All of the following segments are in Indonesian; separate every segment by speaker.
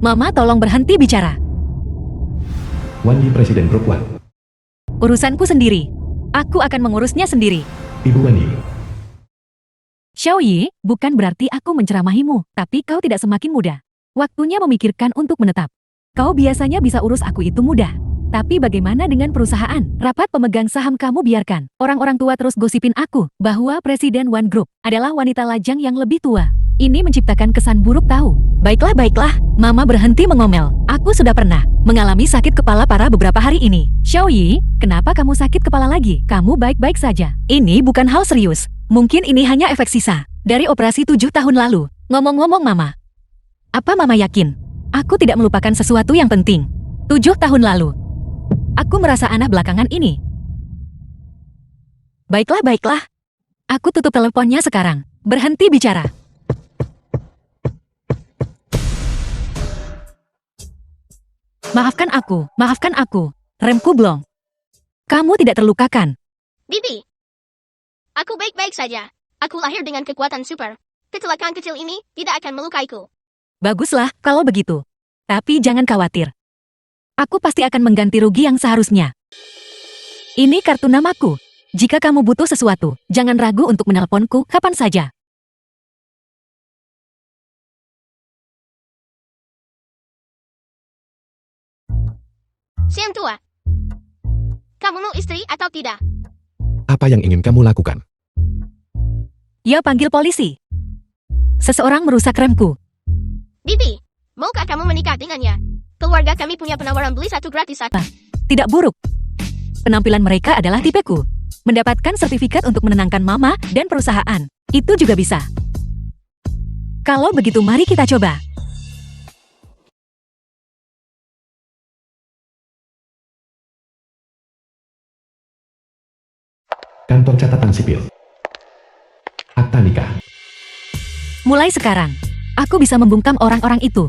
Speaker 1: Mama, tolong berhenti bicara.
Speaker 2: Wan Yi Presiden Grup Wan.
Speaker 1: Urusanku sendiri. Aku akan mengurusnya sendiri.
Speaker 2: Ibu Wan Yi.
Speaker 1: Xiao Yi, bukan berarti aku menceramahimu, tapi kau tidak semakin muda. Waktunya memikirkan untuk menetap. Kau biasanya bisa urus aku itu mudah. Tapi bagaimana dengan perusahaan? Rapat pemegang saham kamu biarkan. Orang-orang tua terus gosipin aku bahwa Presiden One Group adalah wanita lajang yang lebih tua. Ini menciptakan kesan buruk tahu. Baiklah. Mama berhenti mengomel. Aku sudah pernah mengalami sakit kepala parah beberapa hari ini. Xiao Yi, kenapa kamu sakit kepala lagi? Kamu baik-baik saja. Ini bukan hal serius. Mungkin ini hanya efek sisa dari operasi 7 tahun lalu. Ngomong-ngomong Mama. Apa Mama yakin? Aku tidak melupakan sesuatu yang penting. 7 tahun lalu. Aku merasa aneh belakangan ini. Baiklah. Aku tutup teleponnya sekarang. Berhenti bicara. Maafkan aku. Remku blong. Kamu tidak terlukakan.
Speaker 3: Bibi. Aku baik-baik saja. Aku lahir dengan kekuatan super. Kecelakaan kecil ini tidak akan melukaiku.
Speaker 1: Baguslah kalau begitu. Tapi jangan khawatir. Aku pasti akan mengganti rugi yang seharusnya. Ini kartu namaku. Jika kamu butuh sesuatu, jangan ragu untuk menelponku kapan saja.
Speaker 3: Siang tua. Kamu mau istri atau tidak?
Speaker 2: Apa yang ingin kamu lakukan?
Speaker 1: Ya, panggil polisi. Seseorang merusak remku.
Speaker 3: Bibi, maukah kamu menikah dengannya? Keluarga kami punya penawaran beli satu gratis satu.
Speaker 1: Tidak buruk. Penampilan mereka adalah tipeku. Mendapatkan sertifikat untuk menenangkan mama dan perusahaan. Itu juga bisa. Kalau begitu mari kita coba.
Speaker 2: Kantor catatan sipil. Akta nikah.
Speaker 1: Mulai sekarang, aku bisa membungkam orang-orang itu.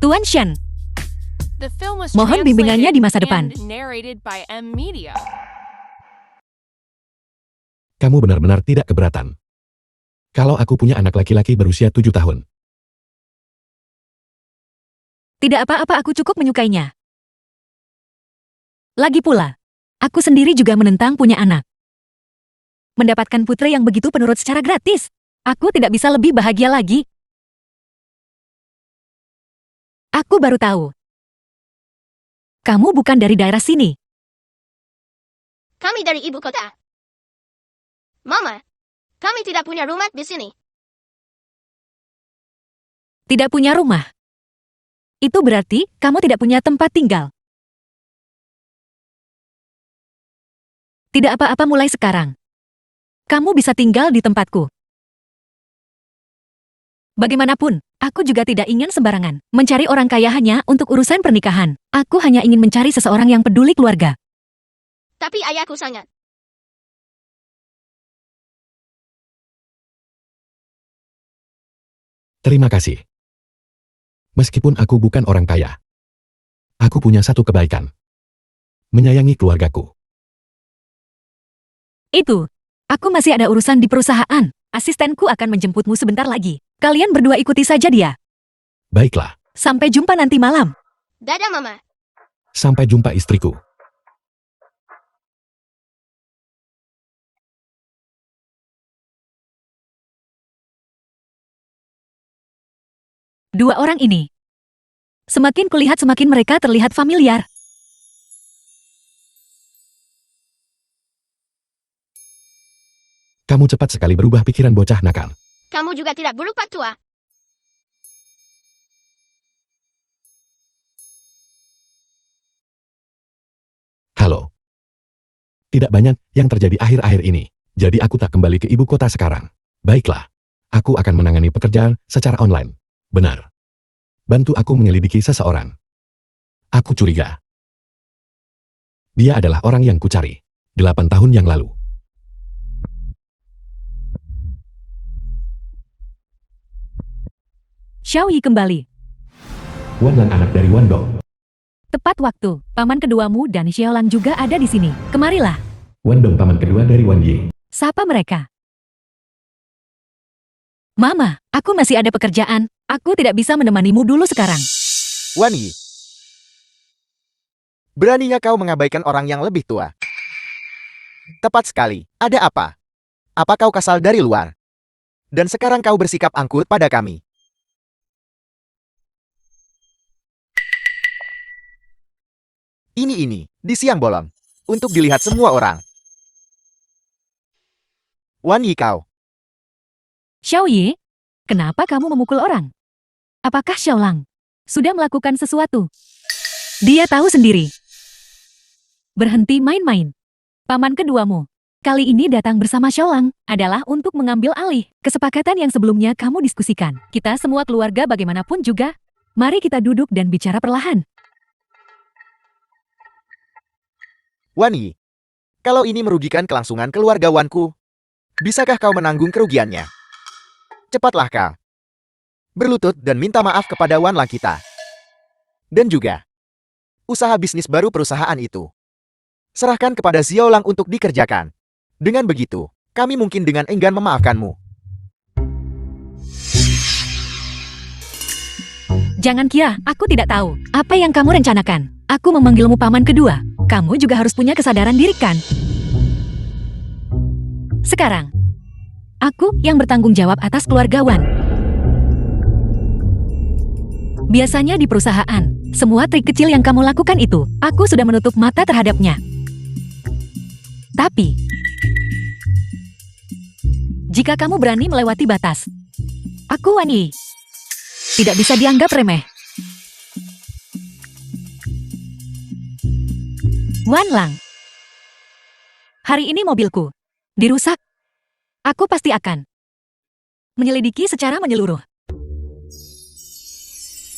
Speaker 1: Tuan Shen,
Speaker 4: Mohon bimbingannya di masa depan.
Speaker 2: Kamu benar-benar tidak keberatan. Kalau aku punya anak laki-laki berusia 7 tahun.
Speaker 1: tidak apa-apa, aku cukup menyukainya. Lagi pula, aku sendiri juga menentang punya anak. Mendapatkan putri yang begitu penurut secara gratis. Aku tidak bisa lebih bahagia lagi. Aku baru tahu. Kamu bukan dari daerah sini.
Speaker 3: Kami dari ibu kota. Mama, kami tidak punya rumah di sini.
Speaker 1: Tidak punya rumah. Itu berarti kamu tidak punya tempat tinggal. Tidak apa-apa mulai sekarang. Kamu bisa tinggal di tempatku. Bagaimanapun, aku juga tidak ingin sembarangan mencari orang kaya hanya untuk urusan pernikahan. Aku hanya ingin mencari seseorang yang peduli keluarga.
Speaker 3: Tapi ayahku sangat.
Speaker 2: Terima kasih. Meskipun aku bukan orang kaya, aku punya satu kebaikan. Menyayangi keluargaku.
Speaker 1: Itu, aku masih ada urusan di perusahaan. Asistenku akan menjemputmu sebentar lagi. Kalian berdua ikuti saja dia.
Speaker 2: Baiklah.
Speaker 1: Sampai jumpa nanti malam.
Speaker 3: Dadah Mama.
Speaker 2: Sampai jumpa istriku.
Speaker 1: Dua orang ini. Semakin kulihat semakin mereka terlihat familiar.
Speaker 2: Kamu cepat sekali berubah pikiran bocah nakal.
Speaker 3: Kamu juga tidak buruk Pak Tua.
Speaker 2: Halo. Tidak banyak yang terjadi akhir-akhir ini. Jadi aku tak kembali ke ibu kota sekarang. Baiklah. Aku akan menangani pekerjaan secara online. Benar. Bantu aku menyelidiki seseorang. Aku curiga. Dia adalah orang yang kucari. 8 tahun yang lalu.
Speaker 1: Xiao Yi kembali.
Speaker 2: Wan dan anak dari Wan Dong.
Speaker 1: Tepat waktu, paman keduamu dan Xiaolan juga ada di sini. Kemarilah.
Speaker 2: Wan Dong paman kedua dari Wan Yi.
Speaker 1: Sapa mereka? Mama, aku masih ada pekerjaan. Aku tidak bisa menemanimu dulu sekarang.
Speaker 5: Wan Yi. Beraninya kau mengabaikan orang yang lebih tua. Tepat sekali. Ada apa? Apa kau kasal dari luar? Dan sekarang kau bersikap angkuh pada kami. Ini, di siang bolong. Untuk dilihat semua orang. Wan Yi kau.
Speaker 1: Xiao Yi, kenapa kamu memukul orang? Apakah Xiao Lang sudah melakukan sesuatu? Dia tahu sendiri. Berhenti main-main. Paman keduamu kali ini datang bersama Xiao Lang adalah untuk mengambil alih kesepakatan yang sebelumnya kamu diskusikan. Kita semua keluarga bagaimanapun juga. Mari kita duduk dan bicara perlahan.
Speaker 5: Wan Yi. Kalau ini merugikan kelangsungan keluarga Wanku, bisakah kau menanggung kerugiannya? Cepatlah kau. Berlutut dan minta maaf kepada Wan Lang kita. Dan juga usaha bisnis baru perusahaan itu. Serahkan kepada Xiao Lang untuk dikerjakan. Dengan begitu, kami mungkin dengan enggan memaafkanmu.
Speaker 1: Jangan kira aku tidak tahu apa yang kamu rencanakan. Aku memanggilmu paman kedua. Kamu juga harus punya kesadaran diri kan? Sekarang, aku yang bertanggung jawab atas keluarga Wan. Biasanya di perusahaan, semua trik kecil yang kamu lakukan itu, aku sudah menutup mata terhadapnya. Tapi, jika kamu berani melewati batas, aku Wan Yi tidak bisa dianggap remeh. Wan Lang, hari ini mobilku dirusak. Aku pasti akan menyelidiki secara menyeluruh.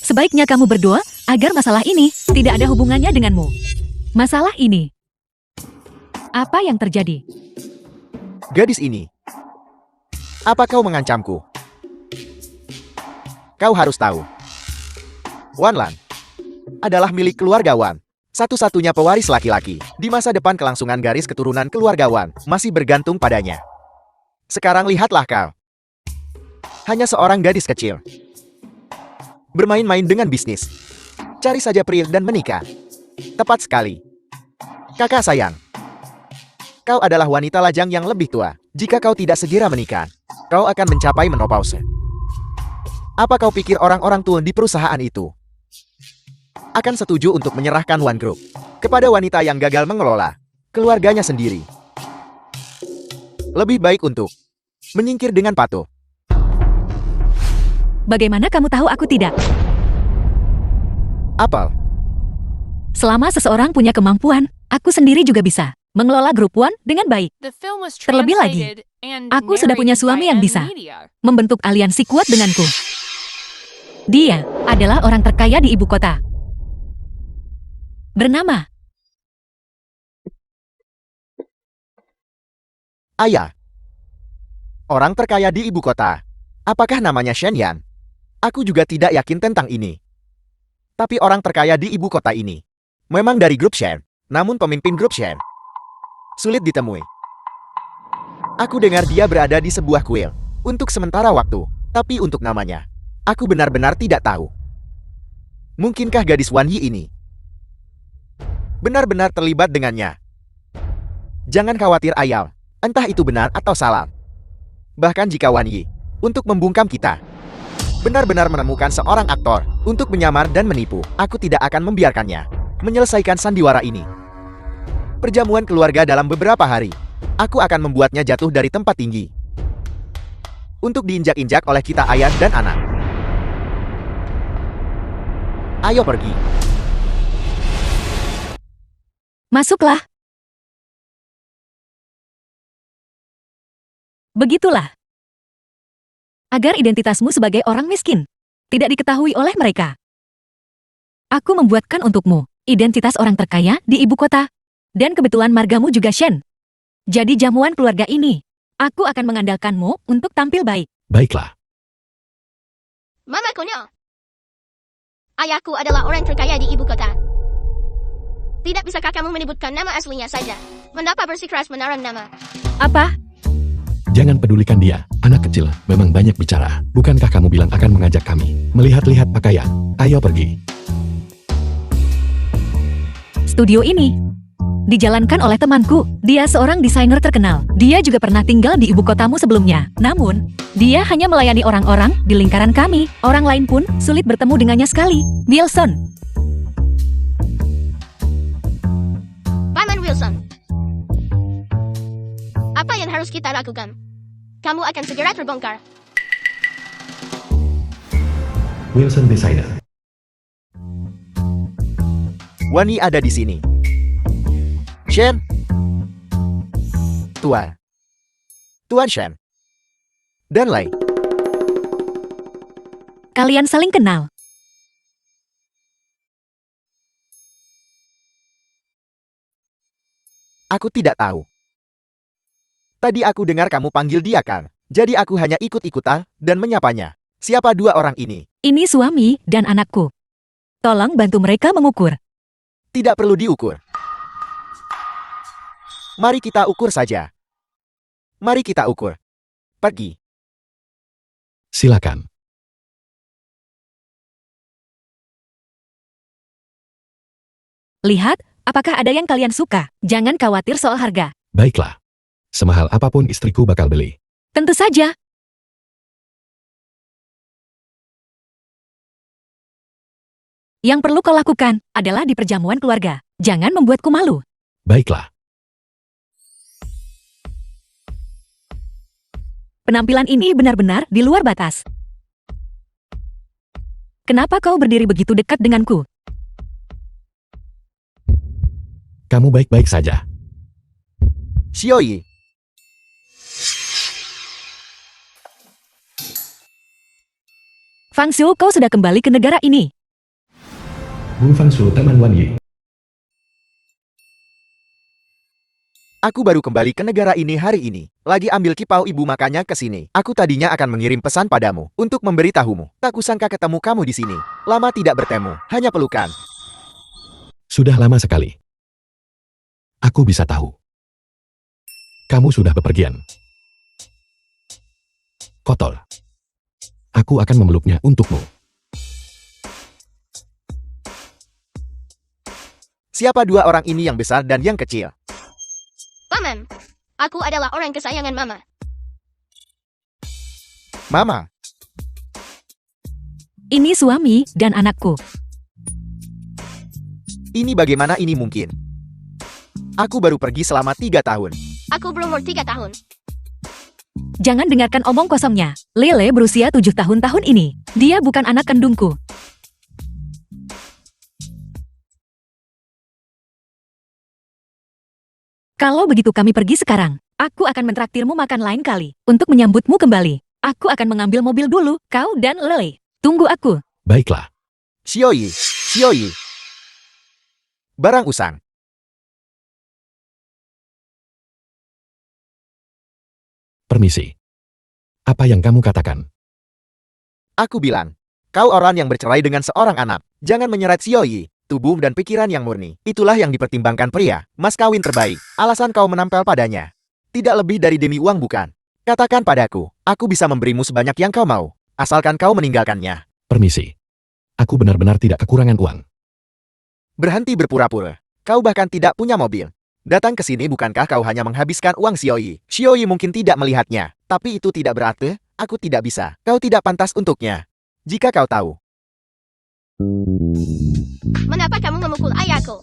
Speaker 1: Sebaiknya kamu berdoa agar masalah ini tidak ada hubungannya denganmu. Masalah ini, apa yang terjadi?
Speaker 5: Gadis ini. Apa kau mengancamku? Kau harus tahu. Wan Lang adalah milik keluarga Wan. Satu-satunya pewaris laki-laki. Di masa depan kelangsungan garis keturunan keluarga Wan masih bergantung padanya. Sekarang lihatlah kau. Hanya seorang gadis kecil. Bermain-main dengan bisnis. Cari saja pria dan menikah. Tepat sekali. Kakak sayang. Kau adalah wanita lajang yang lebih tua. Jika kau tidak segera menikah, kau akan mencapai menopause. Apa kau pikir orang-orang tua di perusahaan itu akan setuju untuk menyerahkan Wan Group kepada wanita yang gagal mengelola keluarganya sendiri? Lebih baik untuk menyingkir dengan patuh.
Speaker 1: Bagaimana kamu tahu aku tidak?
Speaker 5: Apel.
Speaker 1: Selama seseorang punya kemampuan, aku sendiri juga bisa mengelola grup Wan dengan baik.
Speaker 4: Terlebih lagi,
Speaker 1: Aku sudah punya suami yang bisa membentuk aliansi kuat denganku. Dia adalah orang terkaya di ibu kota. Bernama
Speaker 5: Ayah. Orang terkaya di ibu kota. Apakah namanya Shen Yan? Aku juga tidak yakin tentang ini. Tapi orang terkaya di ibu kota ini memang dari grup Shen. Namun pemimpin grup Shen sulit ditemui. Aku dengar dia berada di sebuah kuil untuk sementara waktu. Tapi untuk namanya, aku benar-benar tidak tahu. Mungkinkah gadis Wan Yi ini benar-benar terlibat dengannya? Jangan khawatir Ayal. Entah itu benar atau salah. Bahkan jika Wan Yi untuk membungkam kita benar-benar menemukan seorang aktor untuk menyamar dan menipu, aku tidak akan membiarkannya menyelesaikan sandiwara ini. Perjamuan keluarga dalam beberapa hari. Aku akan membuatnya jatuh dari tempat tinggi untuk diinjak-injak oleh kita ayah dan anak. Ayo pergi.
Speaker 1: masuklah. Begitulah. Agar identitasmu sebagai orang miskin tidak diketahui oleh mereka. Aku membuatkan untukmu identitas orang terkaya di ibu kota. Dan kebetulan margamu juga Shen. Jadi jamuan keluarga ini, aku akan mengandalkanmu untuk tampil baik.
Speaker 2: Baiklah.
Speaker 3: Mama konyol. Ayahku adalah orang terkaya di ibu kota. Tidak bisakah kamu menyebutkan nama aslinya saja? Mengapa bersikeras menaruh nama?
Speaker 1: Apa?
Speaker 2: Jangan pedulikan dia, anak kecil, memang banyak bicara. Bukankah kamu bilang akan mengajak kami melihat-lihat pakaian? Ayo pergi.
Speaker 1: Studio ini dijalankan oleh temanku. Dia seorang desainer terkenal. Dia juga pernah tinggal di ibu kotamu sebelumnya. Namun, dia hanya melayani orang-orang di lingkaran kami. Orang lain pun sulit bertemu dengannya sekali. Wilson,
Speaker 3: Paman Wilson. Apa yang harus kita lakukan? Kamu akan segera terbongkar.
Speaker 2: Wilson Designer.
Speaker 5: Wani ada di sini. Shen. Tuan Shen. Dan Lei.
Speaker 1: kalian saling kenal.
Speaker 5: Aku tidak tahu. Tadi aku dengar kamu panggil dia kan? Jadi aku hanya ikut-ikutan dan menyapanya. Siapa dua orang ini?
Speaker 1: Ini suami dan anakku. Tolong bantu mereka mengukur.
Speaker 5: Tidak perlu diukur. Mari kita ukur saja. Mari kita ukur. Pergi.
Speaker 2: Silakan.
Speaker 1: Lihat, apakah ada yang kalian suka? Jangan khawatir soal harga.
Speaker 2: Baiklah. Semahal apapun istriku bakal beli.
Speaker 1: Tentu saja. Yang perlu kau lakukan adalah di perjamuan keluarga. Jangan membuatku malu.
Speaker 2: Baiklah.
Speaker 1: Penampilan ini benar-benar di luar batas. Kenapa kau berdiri begitu dekat denganku?
Speaker 2: Kamu baik-baik saja.
Speaker 5: Xiaoyi.
Speaker 1: Fang Xiu, kau sudah kembali ke negara ini.
Speaker 2: Bu Fangsu teman Wan Yi.
Speaker 5: Aku baru kembali ke negara ini hari ini. Lagi ambil kipau ibu makanya ke sini. Aku tadinya akan mengirim pesan padamu untuk memberitahumu. Tak kusangka ketemu kamu di sini. Lama tidak bertemu, hanya pelukan.
Speaker 2: Sudah lama sekali. Aku bisa tahu. Kamu sudah bepergian. Kotor. Aku akan memeluknya untukmu.
Speaker 5: Siapa dua orang ini yang besar dan yang kecil?
Speaker 3: Paman, aku adalah orang kesayangan Mama.
Speaker 5: Mama.
Speaker 1: Ini suami dan anakku.
Speaker 5: Ini bagaimana ini mungkin? Aku baru pergi selama 3 tahun.
Speaker 3: Aku berumur 3 tahun.
Speaker 1: Jangan dengarkan omong kosongnya. Lele berusia 7 tahun ini. Dia bukan anak kandungku. Kalau begitu kami pergi sekarang. Aku akan mentraktirmu makan lain kali. Untuk menyambutmu kembali. Aku akan mengambil mobil dulu, kau dan Lele. Tunggu aku.
Speaker 2: Baiklah.
Speaker 5: Xiaoyi. Barang usang.
Speaker 2: Permisi. Apa yang kamu katakan?
Speaker 5: Aku bilang, kau orang yang bercerai dengan seorang anak. Jangan menyeret Xiaoyi. Tubuh dan pikiran yang murni. Itulah yang dipertimbangkan pria. Mas kawin terbaik. Alasan kau menampel padanya. Tidak lebih dari demi uang bukan? Katakan padaku, aku bisa memberimu sebanyak yang kau mau. Asalkan kau meninggalkannya.
Speaker 2: Permisi. Aku benar-benar tidak kekurangan uang.
Speaker 5: Berhenti berpura-pura. Kau bahkan tidak punya mobil. Datang ke sini bukankah kau hanya menghabiskan uang Xiaoyi? Xiaoyi mungkin tidak melihatnya. Tapi itu tidak berarti, aku tidak bisa. Kau tidak pantas untuknya. Jika kau tahu.
Speaker 3: Mengapa kamu memukul ayahku?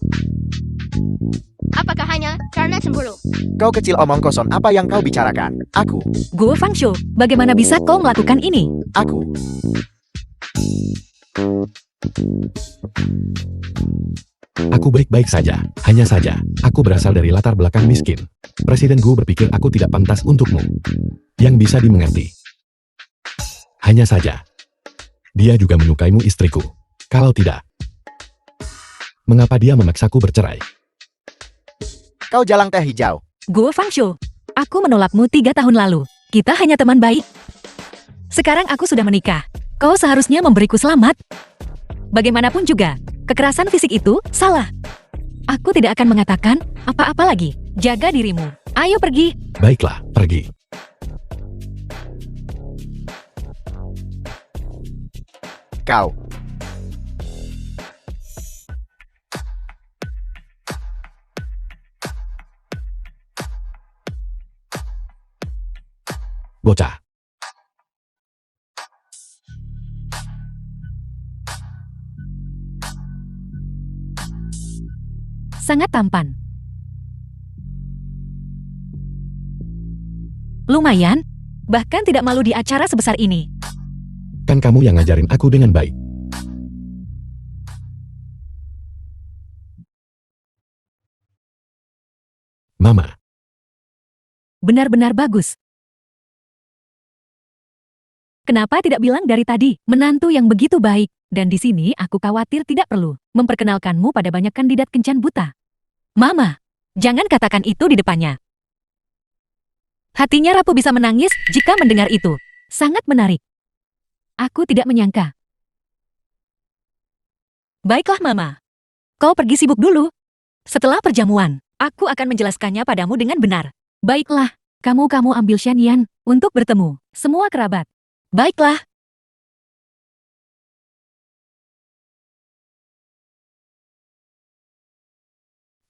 Speaker 3: Apakah hanya karena cemburu?
Speaker 5: Kau kecil omong kosong apa yang kau bicarakan? Aku.
Speaker 1: Gue Fang Xiu, bagaimana bisa kau melakukan ini?
Speaker 5: Aku.
Speaker 2: Aku baik-baik saja. Hanya saja, aku berasal dari latar belakang miskin. Presiden Gu berpikir aku tidak pantas untukmu. Yang bisa dimengerti. Hanya saja, dia juga menyukaimu istriku. Kalau tidak, mengapa dia memaksaku bercerai?
Speaker 5: Kau jalang teh hijau.
Speaker 1: Gue Fang Xiu, aku menolakmu 3 tahun lalu. Kita hanya teman baik. Sekarang aku sudah menikah. Kau seharusnya memberiku selamat. Bagaimanapun juga, kekerasan fisik itu salah. Aku tidak akan mengatakan apa-apa lagi. Jaga dirimu. Ayo pergi.
Speaker 2: Baiklah, pergi.
Speaker 5: Kau.
Speaker 2: Bocah.
Speaker 1: Sangat tampan. Lumayan, bahkan tidak malu di acara sebesar ini.
Speaker 2: Kan kamu yang ngajarin aku dengan baik. Mama,
Speaker 1: Benar-benar bagus. Kenapa tidak bilang dari tadi, menantu yang begitu baik, dan di sini aku khawatir tidak perlu memperkenalkanmu pada banyak kandidat kencan buta. Mama, jangan katakan itu di depannya. Hatinya Rapu bisa menangis jika mendengar itu. Sangat menarik. Aku tidak menyangka. Baiklah Mama. Kau pergi sibuk dulu. Setelah perjamuan, aku akan menjelaskannya padamu dengan benar. Baiklah, kamu ambil Shanyan untuk bertemu semua kerabat. Baiklah.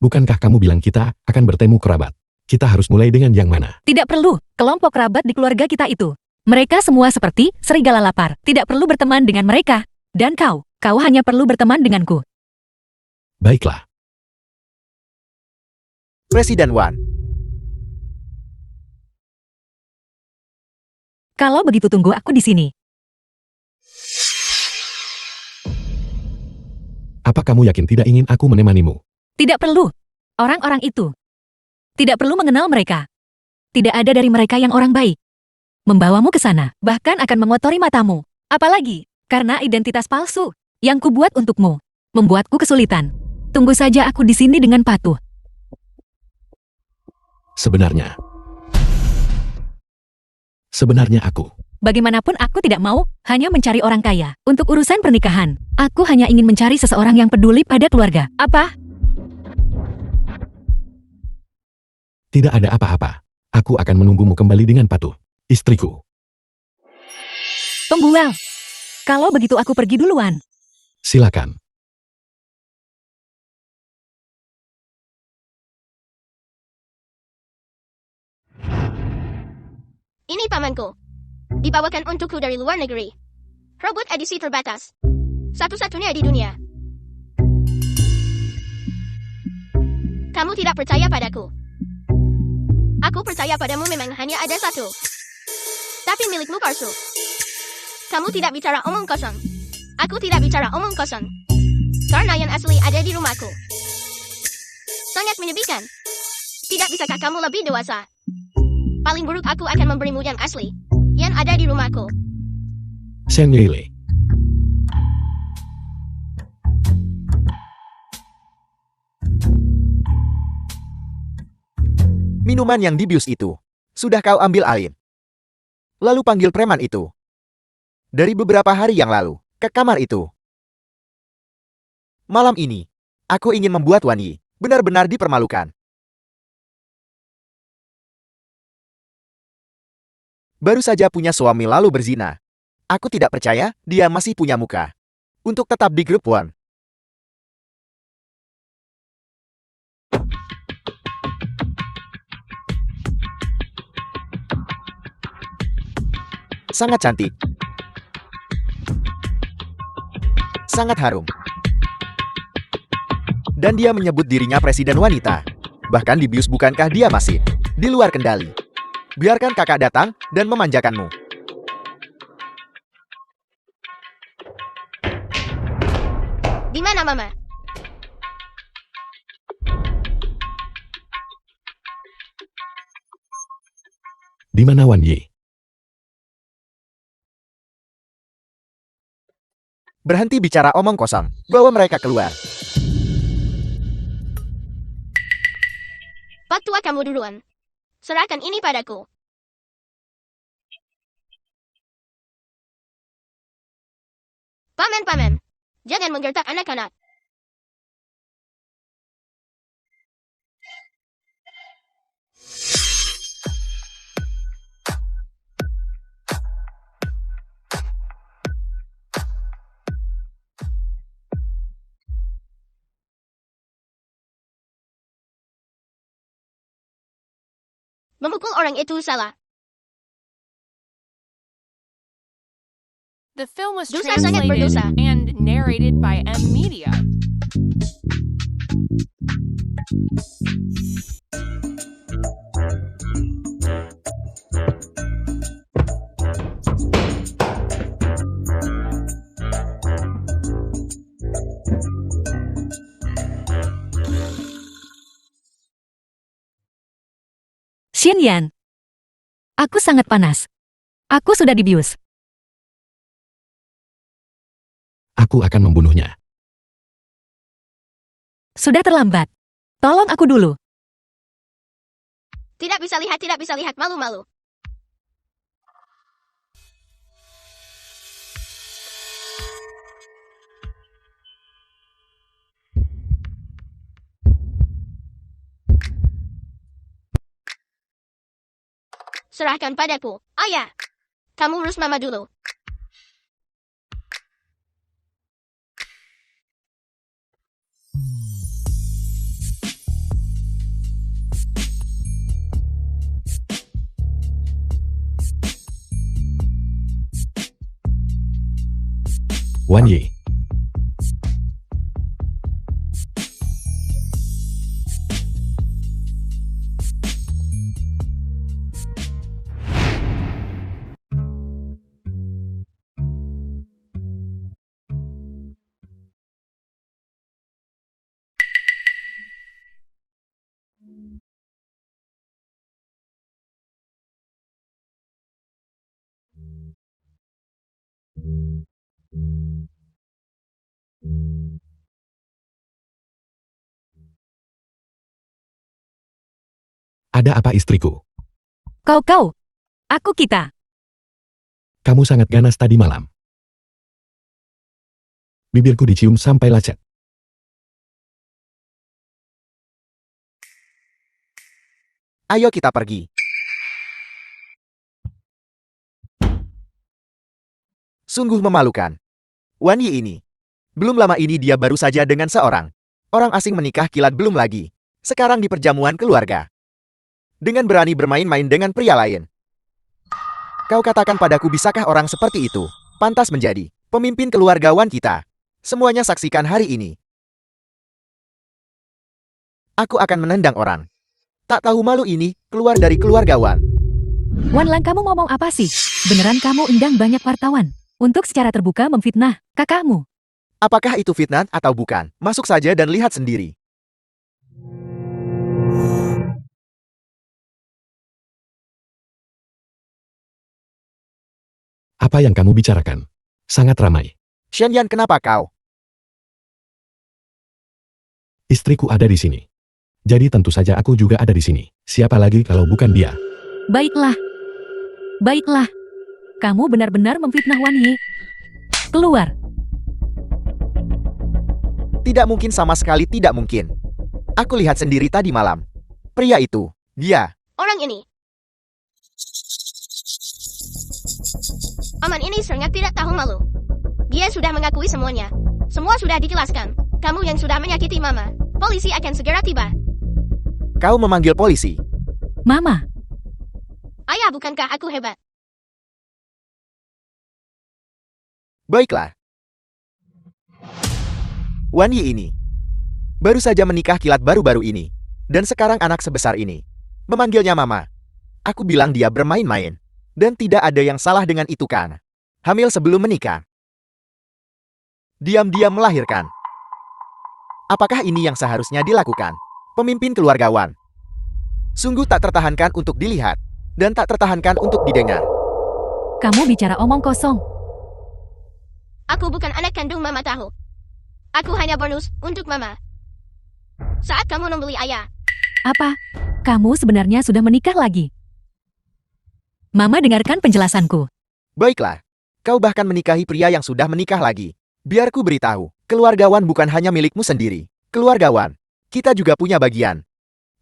Speaker 2: bukankah kamu bilang kita akan bertemu kerabat? Kita harus mulai dengan yang mana?
Speaker 1: Tidak perlu, kelompok kerabat di keluarga kita itu. Mereka semua seperti serigala lapar, tidak perlu berteman dengan mereka. Dan kau hanya perlu berteman denganku.
Speaker 2: Baiklah.
Speaker 5: Presiden Wan.
Speaker 1: Kalau begitu tunggu aku di sini.
Speaker 2: Apa kamu yakin tidak ingin aku menemanimu?
Speaker 1: Tidak perlu. Orang-orang itu. Tidak perlu mengenal mereka. Tidak ada dari mereka yang orang baik. Membawamu ke sana, bahkan akan mengotori matamu. Apalagi, karena identitas palsu yang kubuat untukmu. Membuatku kesulitan. Tunggu saja aku di sini dengan patuh.
Speaker 2: Sebenarnya aku.
Speaker 1: Bagaimanapun aku tidak mau hanya mencari orang kaya untuk urusan pernikahan. Aku hanya ingin mencari seseorang yang peduli pada keluarga. Apa?
Speaker 2: Tidak ada apa-apa. Aku akan menunggumu kembali dengan patuh. Istriku.
Speaker 1: Pembual. Kalau begitu aku pergi duluan.
Speaker 2: Silakan.
Speaker 3: Ini pamanku. Dibawakan untukku dari luar negeri. Robot edisi terbatas. Satu-satunya di dunia. Kamu tidak percaya padaku. Aku percaya padamu memang hanya ada satu. Tapi milikmu palsu. Kamu tidak bicara omong kosong. Aku tidak bicara omong kosong. Karena yang asli ada di rumahku. Sangat menyedihkan. Tidak bisakah kamu lebih dewasa? Paling buruk aku akan memberimu yang asli. Yang ada di rumahku.
Speaker 2: Shen Yile.
Speaker 5: Minuman yang dibius itu. Sudah kau ambil alih. Lalu panggil preman itu. Dari beberapa hari yang lalu, ke kamar itu. Malam ini, aku ingin membuat Wan Yi benar-benar dipermalukan. Baru saja punya suami lalu berzina. Aku tidak percaya dia masih punya muka untuk tetap di grup One. Sangat cantik. Sangat harum. Dan dia menyebut dirinya presiden wanita. Bahkan dibius bukankah dia masih di luar kendali? Biarkan kakak datang dan memanjakanmu.
Speaker 3: Di mana Mama?
Speaker 2: Di mana Wan Yi?
Speaker 5: Berhenti bicara omong kosong. Bawa mereka keluar.
Speaker 3: Pak tua kamu duluan. Serahkan ini padaku. Paman. Jangan menggertak anak-anak. Memukul orang itu salah.
Speaker 4: The film was
Speaker 3: Dosa sangat
Speaker 4: translated
Speaker 3: berdosa.
Speaker 4: and narrated by M Media.
Speaker 1: Xianyan. Aku sangat panas. Aku sudah dibius.
Speaker 2: Aku akan membunuhnya.
Speaker 1: Sudah terlambat. Tolong aku dulu.
Speaker 3: Tidak bisa lihat, malu-malu. Serahkan padaku, ayah. Kamu urus mama dulu.
Speaker 2: Wan Yi. Ada apa istriku?
Speaker 1: Kau. Aku kita.
Speaker 2: Kamu sangat ganas tadi malam. Bibirku dicium sampai lecet.
Speaker 5: Ayo kita pergi. Sungguh memalukan. Wan Yi ini. Belum lama ini dia baru saja dengan seorang orang asing menikah kilat belum lagi. Sekarang di perjamuan keluarga. Dengan berani bermain-main dengan pria lain. Kau katakan padaku, bisakah orang seperti itu pantas menjadi pemimpin keluargawan kita? Semuanya saksikan hari ini. Aku akan menendang orang tak tahu malu ini keluar dari keluargawan.
Speaker 1: Wan Lang, kamu ngomong apa sih? Beneran kamu undang banyak wartawan untuk secara terbuka memfitnah kakakmu?
Speaker 5: Apakah itu fitnah atau bukan? Masuk saja dan lihat sendiri.
Speaker 2: Apa yang kamu bicarakan? Sangat ramai.
Speaker 5: Xianyan, kenapa kau?
Speaker 2: Istriku ada di sini. Jadi tentu saja aku juga ada di sini. Siapa lagi kalau bukan dia?
Speaker 1: Baiklah. Kamu benar-benar memfitnah Wan Yi. Keluar.
Speaker 5: Tidak mungkin, sama sekali tidak mungkin. Aku lihat sendiri tadi malam. Pria itu, dia.
Speaker 3: Orang ini. Aman ini sangat tidak tahu malu. Dia sudah mengakui semuanya. Semua sudah dijelaskan. Kamu yang sudah menyakiti mama. Polisi akan segera tiba.
Speaker 5: Kau memanggil polisi.
Speaker 1: Mama.
Speaker 3: Ayah, bukankah aku hebat?
Speaker 5: Baiklah. Wan Yi ini baru saja menikah kilat baru-baru ini. Dan sekarang anak sebesar ini memanggilnya mama. Aku bilang dia bermain-main. Dan tidak ada yang salah dengan itu kan. Hamil sebelum menikah. Diam-diam melahirkan. Apakah ini yang seharusnya dilakukan pemimpin keluargawan? Sungguh tak tertahankan untuk dilihat. Dan tak tertahankan untuk didengar.
Speaker 1: Kamu bicara omong kosong.
Speaker 3: Aku bukan anak kandung mama tahu. Aku hanya bonus untuk mama. Saat kamu membeli ayah.
Speaker 1: Apa? Kamu sebenarnya sudah menikah lagi? Mama, dengarkan penjelasanku.
Speaker 5: Baiklah. Kau bahkan menikahi pria yang sudah menikah lagi. Biar ku beritahu, keluargawan bukan hanya milikmu sendiri. Keluargawan, kita juga punya bagian.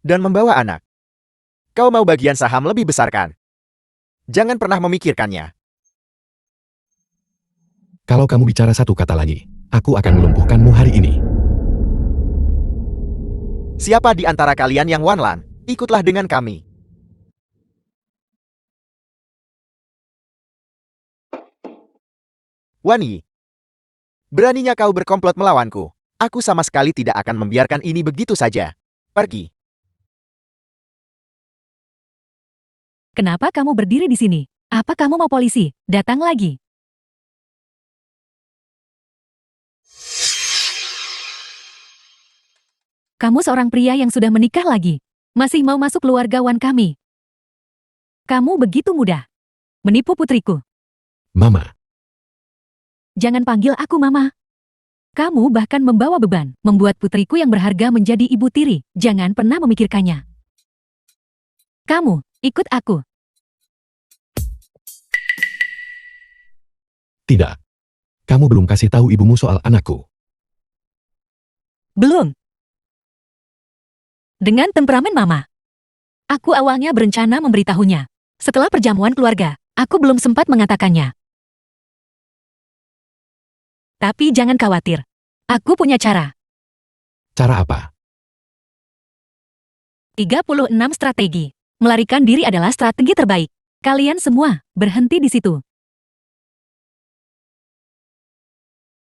Speaker 5: Dan membawa anak. Kau mau bagian saham lebih besar kan? Jangan pernah memikirkannya.
Speaker 2: Kalau kamu bicara satu kata lagi, aku akan melumpuhkanmu hari ini.
Speaker 5: Siapa di antara kalian yang Wan Lan? Ikutlah dengan kami. Wan Yi, beraninya kau berkomplot melawanku. Aku sama sekali tidak akan membiarkan ini begitu saja. Pergi.
Speaker 1: Kenapa kamu berdiri di sini? Apa kamu mau polisi? Datang lagi. Kamu seorang pria yang sudah menikah lagi. Masih mau masuk keluarga Wan kami. Kamu begitu mudah menipu putriku.
Speaker 2: Mama,
Speaker 1: Jangan panggil aku mama. Kamu bahkan membawa beban, membuat putriku yang berharga menjadi ibu tiri. Jangan pernah memikirkannya. Kamu, ikut aku.
Speaker 2: tidak. Kamu belum kasih tahu ibumu soal anakku.
Speaker 1: Belum. Dengan temperamen mama. Aku awalnya berencana memberitahunya. Setelah perjamuan keluarga, aku belum sempat mengatakannya. Tapi jangan khawatir. Aku punya cara.
Speaker 2: Cara apa?
Speaker 1: 36 strategi. Melarikan diri adalah strategi terbaik. Kalian semua, berhenti di situ.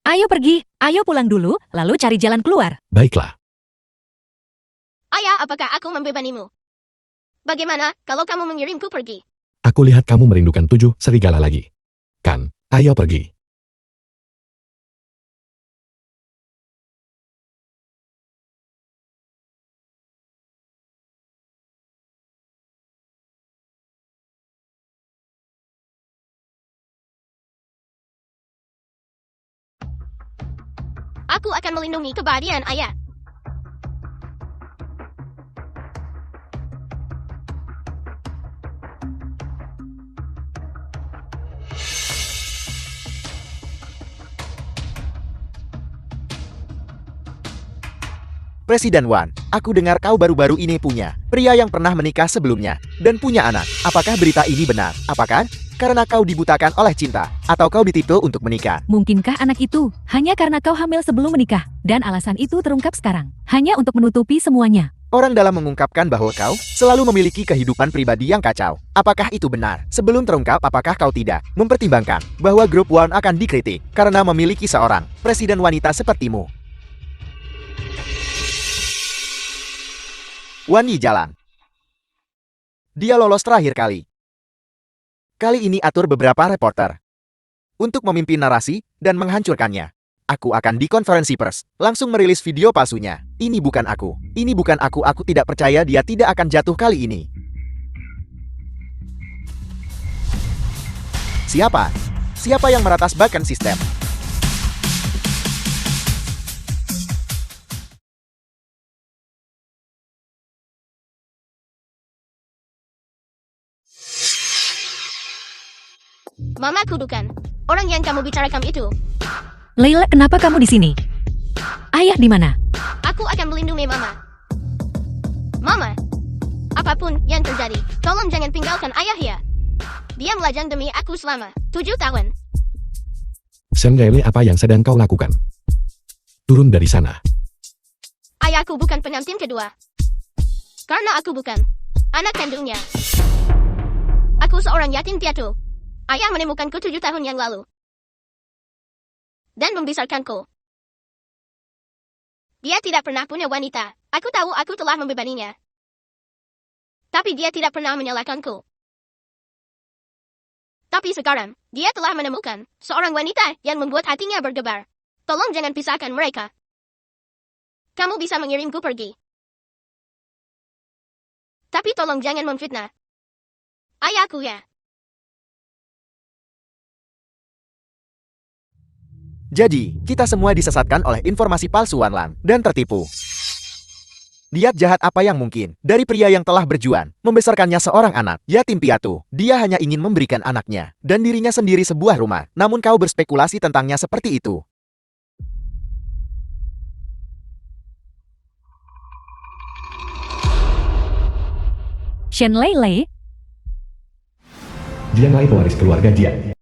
Speaker 1: Ayo pergi, ayo pulang dulu, lalu cari jalan keluar.
Speaker 2: Baiklah.
Speaker 3: Ayah, apakah aku membebanimu? Bagaimana kalau kamu mengirimku pergi?
Speaker 2: Aku lihat kamu merindukan 7 serigala lagi. Kan, ayo pergi.
Speaker 3: Aku akan melindungi kebahagiaan ayah.
Speaker 5: Presiden Wan, aku dengar kau baru-baru ini punya pria yang pernah menikah sebelumnya dan punya anak. Apakah berita ini benar? Apakah karena kau dibutakan oleh cinta atau kau ditipu untuk menikah?
Speaker 1: Mungkinkah anak itu hanya karena kau hamil sebelum menikah, dan alasan itu terungkap sekarang, hanya untuk menutupi semuanya?
Speaker 5: Orang dalam mengungkapkan bahwa kau selalu memiliki kehidupan pribadi yang kacau. Apakah itu benar? Sebelum terungkap, apakah kau tidak mempertimbangkan bahwa grup Wan akan dikritik karena memiliki seorang presiden wanita sepertimu? Wan Yi jalan. Dia lolos terakhir kali. Kali ini atur beberapa reporter untuk memimpin narasi dan menghancurkannya. Aku akan di konferensi pers langsung merilis video palsunya. Ini bukan aku. Ini bukan aku. Aku tidak percaya dia tidak akan jatuh kali ini. Siapa? Siapa yang meratasbahkan sistem?
Speaker 3: Mama kudukan. Orang yang kamu bicarakan itu.
Speaker 1: Leila, kenapa kamu di sini? Ayah di mana?
Speaker 3: Aku akan melindungi Mama. Mama, apapun yang terjadi, tolong jangan tinggalkan ayah ya. Dia melajang demi aku selama 7 tahun.
Speaker 2: Senggaile, apa yang sedang kau lakukan? Turun dari sana.
Speaker 3: Ayahku bukan pengantin kedua. Karena aku bukan anak kandungnya. Aku seorang yatim piatu. Ayah menemukanku 7 tahun yang lalu. Dan membesarkanku. Dia tidak pernah punya wanita. Aku tahu aku telah membebaninya. Tapi dia tidak pernah menyalahkanku. Tapi sekarang, dia telah menemukan seorang wanita yang membuat hatinya berdebar. Tolong jangan pisahkan mereka. Kamu bisa mengirimku pergi. Tapi tolong jangan memfitnah ayahku ya.
Speaker 5: Jadi, kita semua disesatkan oleh informasi palsu Wan Lan dan tertipu. Lihat jahat apa yang mungkin dari pria yang telah berjuang membesarkannya seorang anak yatim piatu. Dia hanya ingin memberikan anaknya dan dirinya sendiri sebuah rumah. Namun kau berspekulasi tentangnya seperti itu.
Speaker 1: Shen Leilei,
Speaker 2: Jiang Lai pewaris keluarga Jiang.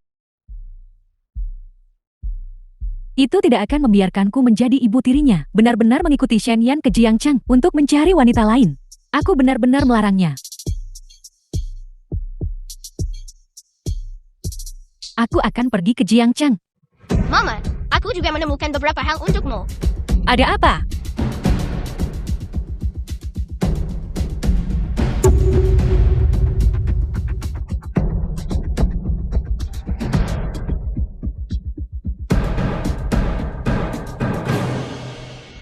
Speaker 1: itu tidak akan membiarkanku menjadi ibu tirinya. Benar-benar mengikuti Shen Yan ke Jiangcheng untuk mencari wanita lain. Aku benar-benar melarangnya. Aku akan pergi ke Jiangcheng.
Speaker 3: Mama, aku juga menemukan beberapa hal untukmu.
Speaker 1: Ada apa?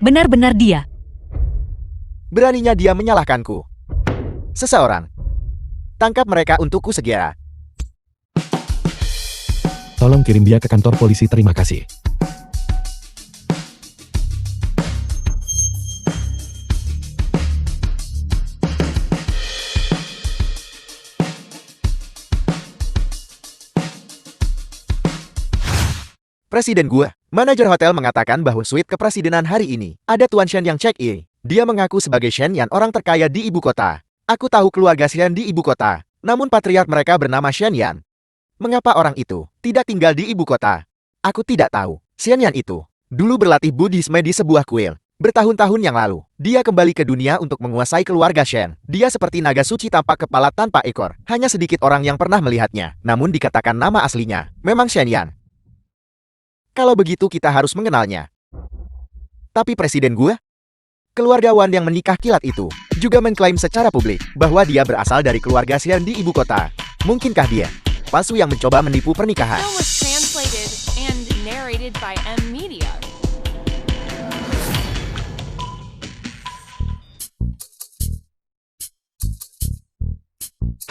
Speaker 1: Benar-benar dia.
Speaker 5: Beraninya dia menyalahkanku. Seseorang. Tangkap mereka untukku segera.
Speaker 2: Tolong kirim dia ke kantor polisi, terima kasih.
Speaker 5: Presiden gua, manajer hotel mengatakan bahwa suite kepresidenan hari ini ada Tuan Shen yang check-in. Dia mengaku sebagai Shen Yan orang terkaya di ibu kota. Aku tahu keluarga Shen di ibu kota, namun patriark mereka bernama Shen Yan. Mengapa orang itu tidak tinggal di ibu kota? Aku tidak tahu. Shen Yan itu dulu berlatih Buddhisme di sebuah kuil. Bertahun-tahun yang lalu, dia kembali ke dunia untuk menguasai keluarga Shen. Dia seperti naga suci tanpa kepala tanpa ekor. Hanya sedikit orang yang pernah melihatnya, namun dikatakan nama aslinya memang Shen Yan. Kalau begitu kita harus mengenalnya. Tapi presiden gue, keluargawan yang menikah kilat itu, juga mengklaim secara publik bahwa dia berasal dari keluarga Shen di ibu kota. Mungkinkah dia palsu yang mencoba menipu pernikahan?
Speaker 4: Film was translated and narrated by M Media.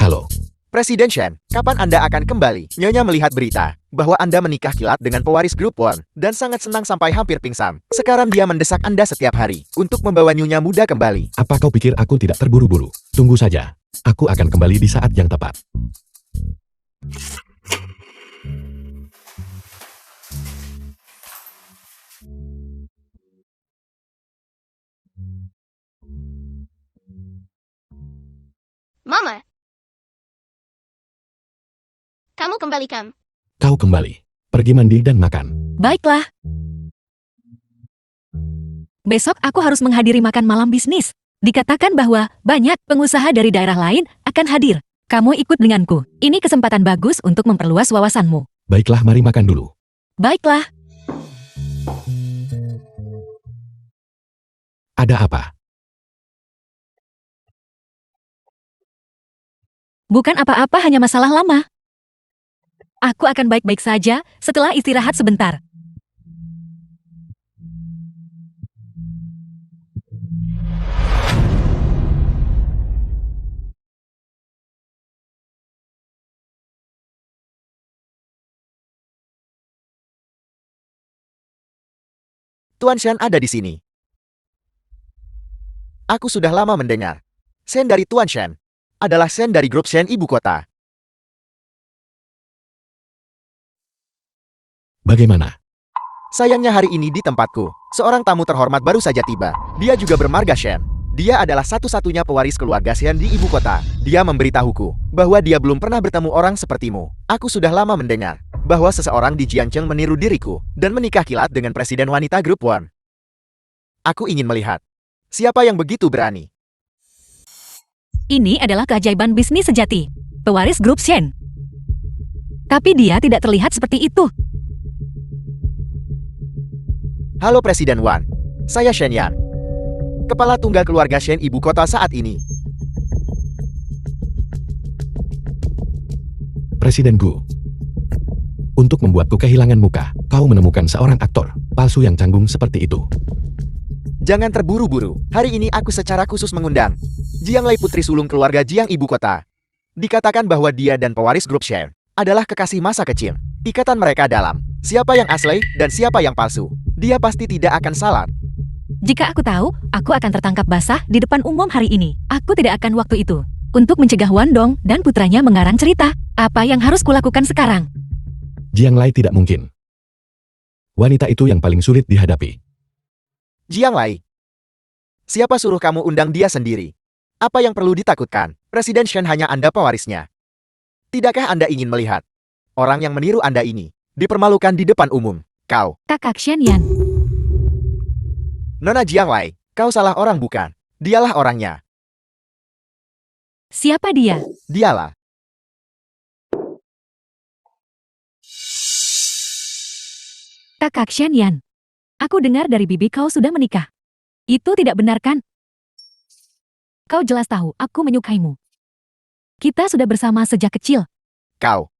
Speaker 2: Halo,
Speaker 5: Presiden Shen, kapan Anda akan kembali? Nyonya melihat berita bahwa Anda menikah kilat dengan pewaris grup One dan sangat senang sampai hampir pingsan. Sekarang dia mendesak Anda setiap hari untuk membawa nyonya muda kembali.
Speaker 2: apa kau pikir aku tidak terburu-buru? Tunggu saja, aku akan kembali di saat yang tepat.
Speaker 3: Mama, kamu kembali Kam.
Speaker 2: Kau kembali. Pergi mandi dan makan.
Speaker 1: Baiklah. Besok aku harus menghadiri makan malam bisnis. Dikatakan bahwa banyak pengusaha dari daerah lain akan hadir. Kamu ikut denganku. Ini kesempatan bagus untuk memperluas wawasanmu.
Speaker 2: Baiklah, mari makan dulu.
Speaker 1: Baiklah.
Speaker 2: Ada apa?
Speaker 1: Bukan apa-apa, hanya masalah lama. Aku akan baik-baik saja setelah istirahat sebentar.
Speaker 5: Tuan Shen ada di sini. Aku sudah lama mendengar. Shen dari Tuan Shen adalah Shen dari grup Shen ibu kota.
Speaker 2: Bagaimana?
Speaker 5: Sayangnya hari ini di tempatku, seorang tamu terhormat baru saja tiba. Dia juga bermarga Shen. Dia adalah satu-satunya pewaris keluarga Shen di ibu kota. Dia memberitahuku bahwa dia belum pernah bertemu orang sepertimu. Aku sudah lama mendengar bahwa seseorang di Jiangcheng meniru diriku dan menikah kilat dengan presiden wanita grup One. Aku ingin melihat siapa yang begitu berani.
Speaker 1: Ini adalah keajaiban bisnis sejati. Pewaris grup Shen. Tapi dia tidak terlihat seperti itu.
Speaker 5: Halo Presiden Wan, saya Shen Yan, kepala tunggal keluarga Shen ibu kota saat ini.
Speaker 2: Presiden Gu. Untuk membuatku kehilangan muka, kau menemukan seorang aktor palsu yang canggung seperti itu.
Speaker 5: Jangan terburu-buru, hari ini aku secara khusus mengundang Jiang Lei putri sulung keluarga Jiang ibu kota. Dikatakan bahwa dia dan pewaris grup Shen adalah kekasih masa kecil. Ikatan mereka dalam. Siapa yang asli dan siapa yang palsu, dia pasti tidak akan salah.
Speaker 1: Jika aku tahu, aku akan tertangkap basah di depan umum hari ini. Aku tidak akan waktu itu untuk mencegah Wan Dong dan putranya mengarang cerita. Apa yang harus kulakukan sekarang?
Speaker 2: Jiang Lai tidak mungkin. Wanita itu yang paling sulit dihadapi.
Speaker 5: Jiang Lei, siapa suruh kamu undang dia sendiri? Apa yang perlu ditakutkan? Presiden Shen hanya Anda pewarisnya. Tidakkah Anda ingin melihat orang yang meniru Anda ini dipermalukan di depan umum? Kau,
Speaker 1: Kakak Shen Yan.
Speaker 5: Nona Jiang Lei, kau salah orang bukan? Dialah orangnya.
Speaker 1: Siapa dia?
Speaker 5: Dialah.
Speaker 1: Kakak Xianyan, aku dengar dari bibi kau sudah menikah. Itu tidak benar kan? Kau jelas tahu aku menyukaimu. Kita sudah bersama sejak kecil.
Speaker 5: Kau.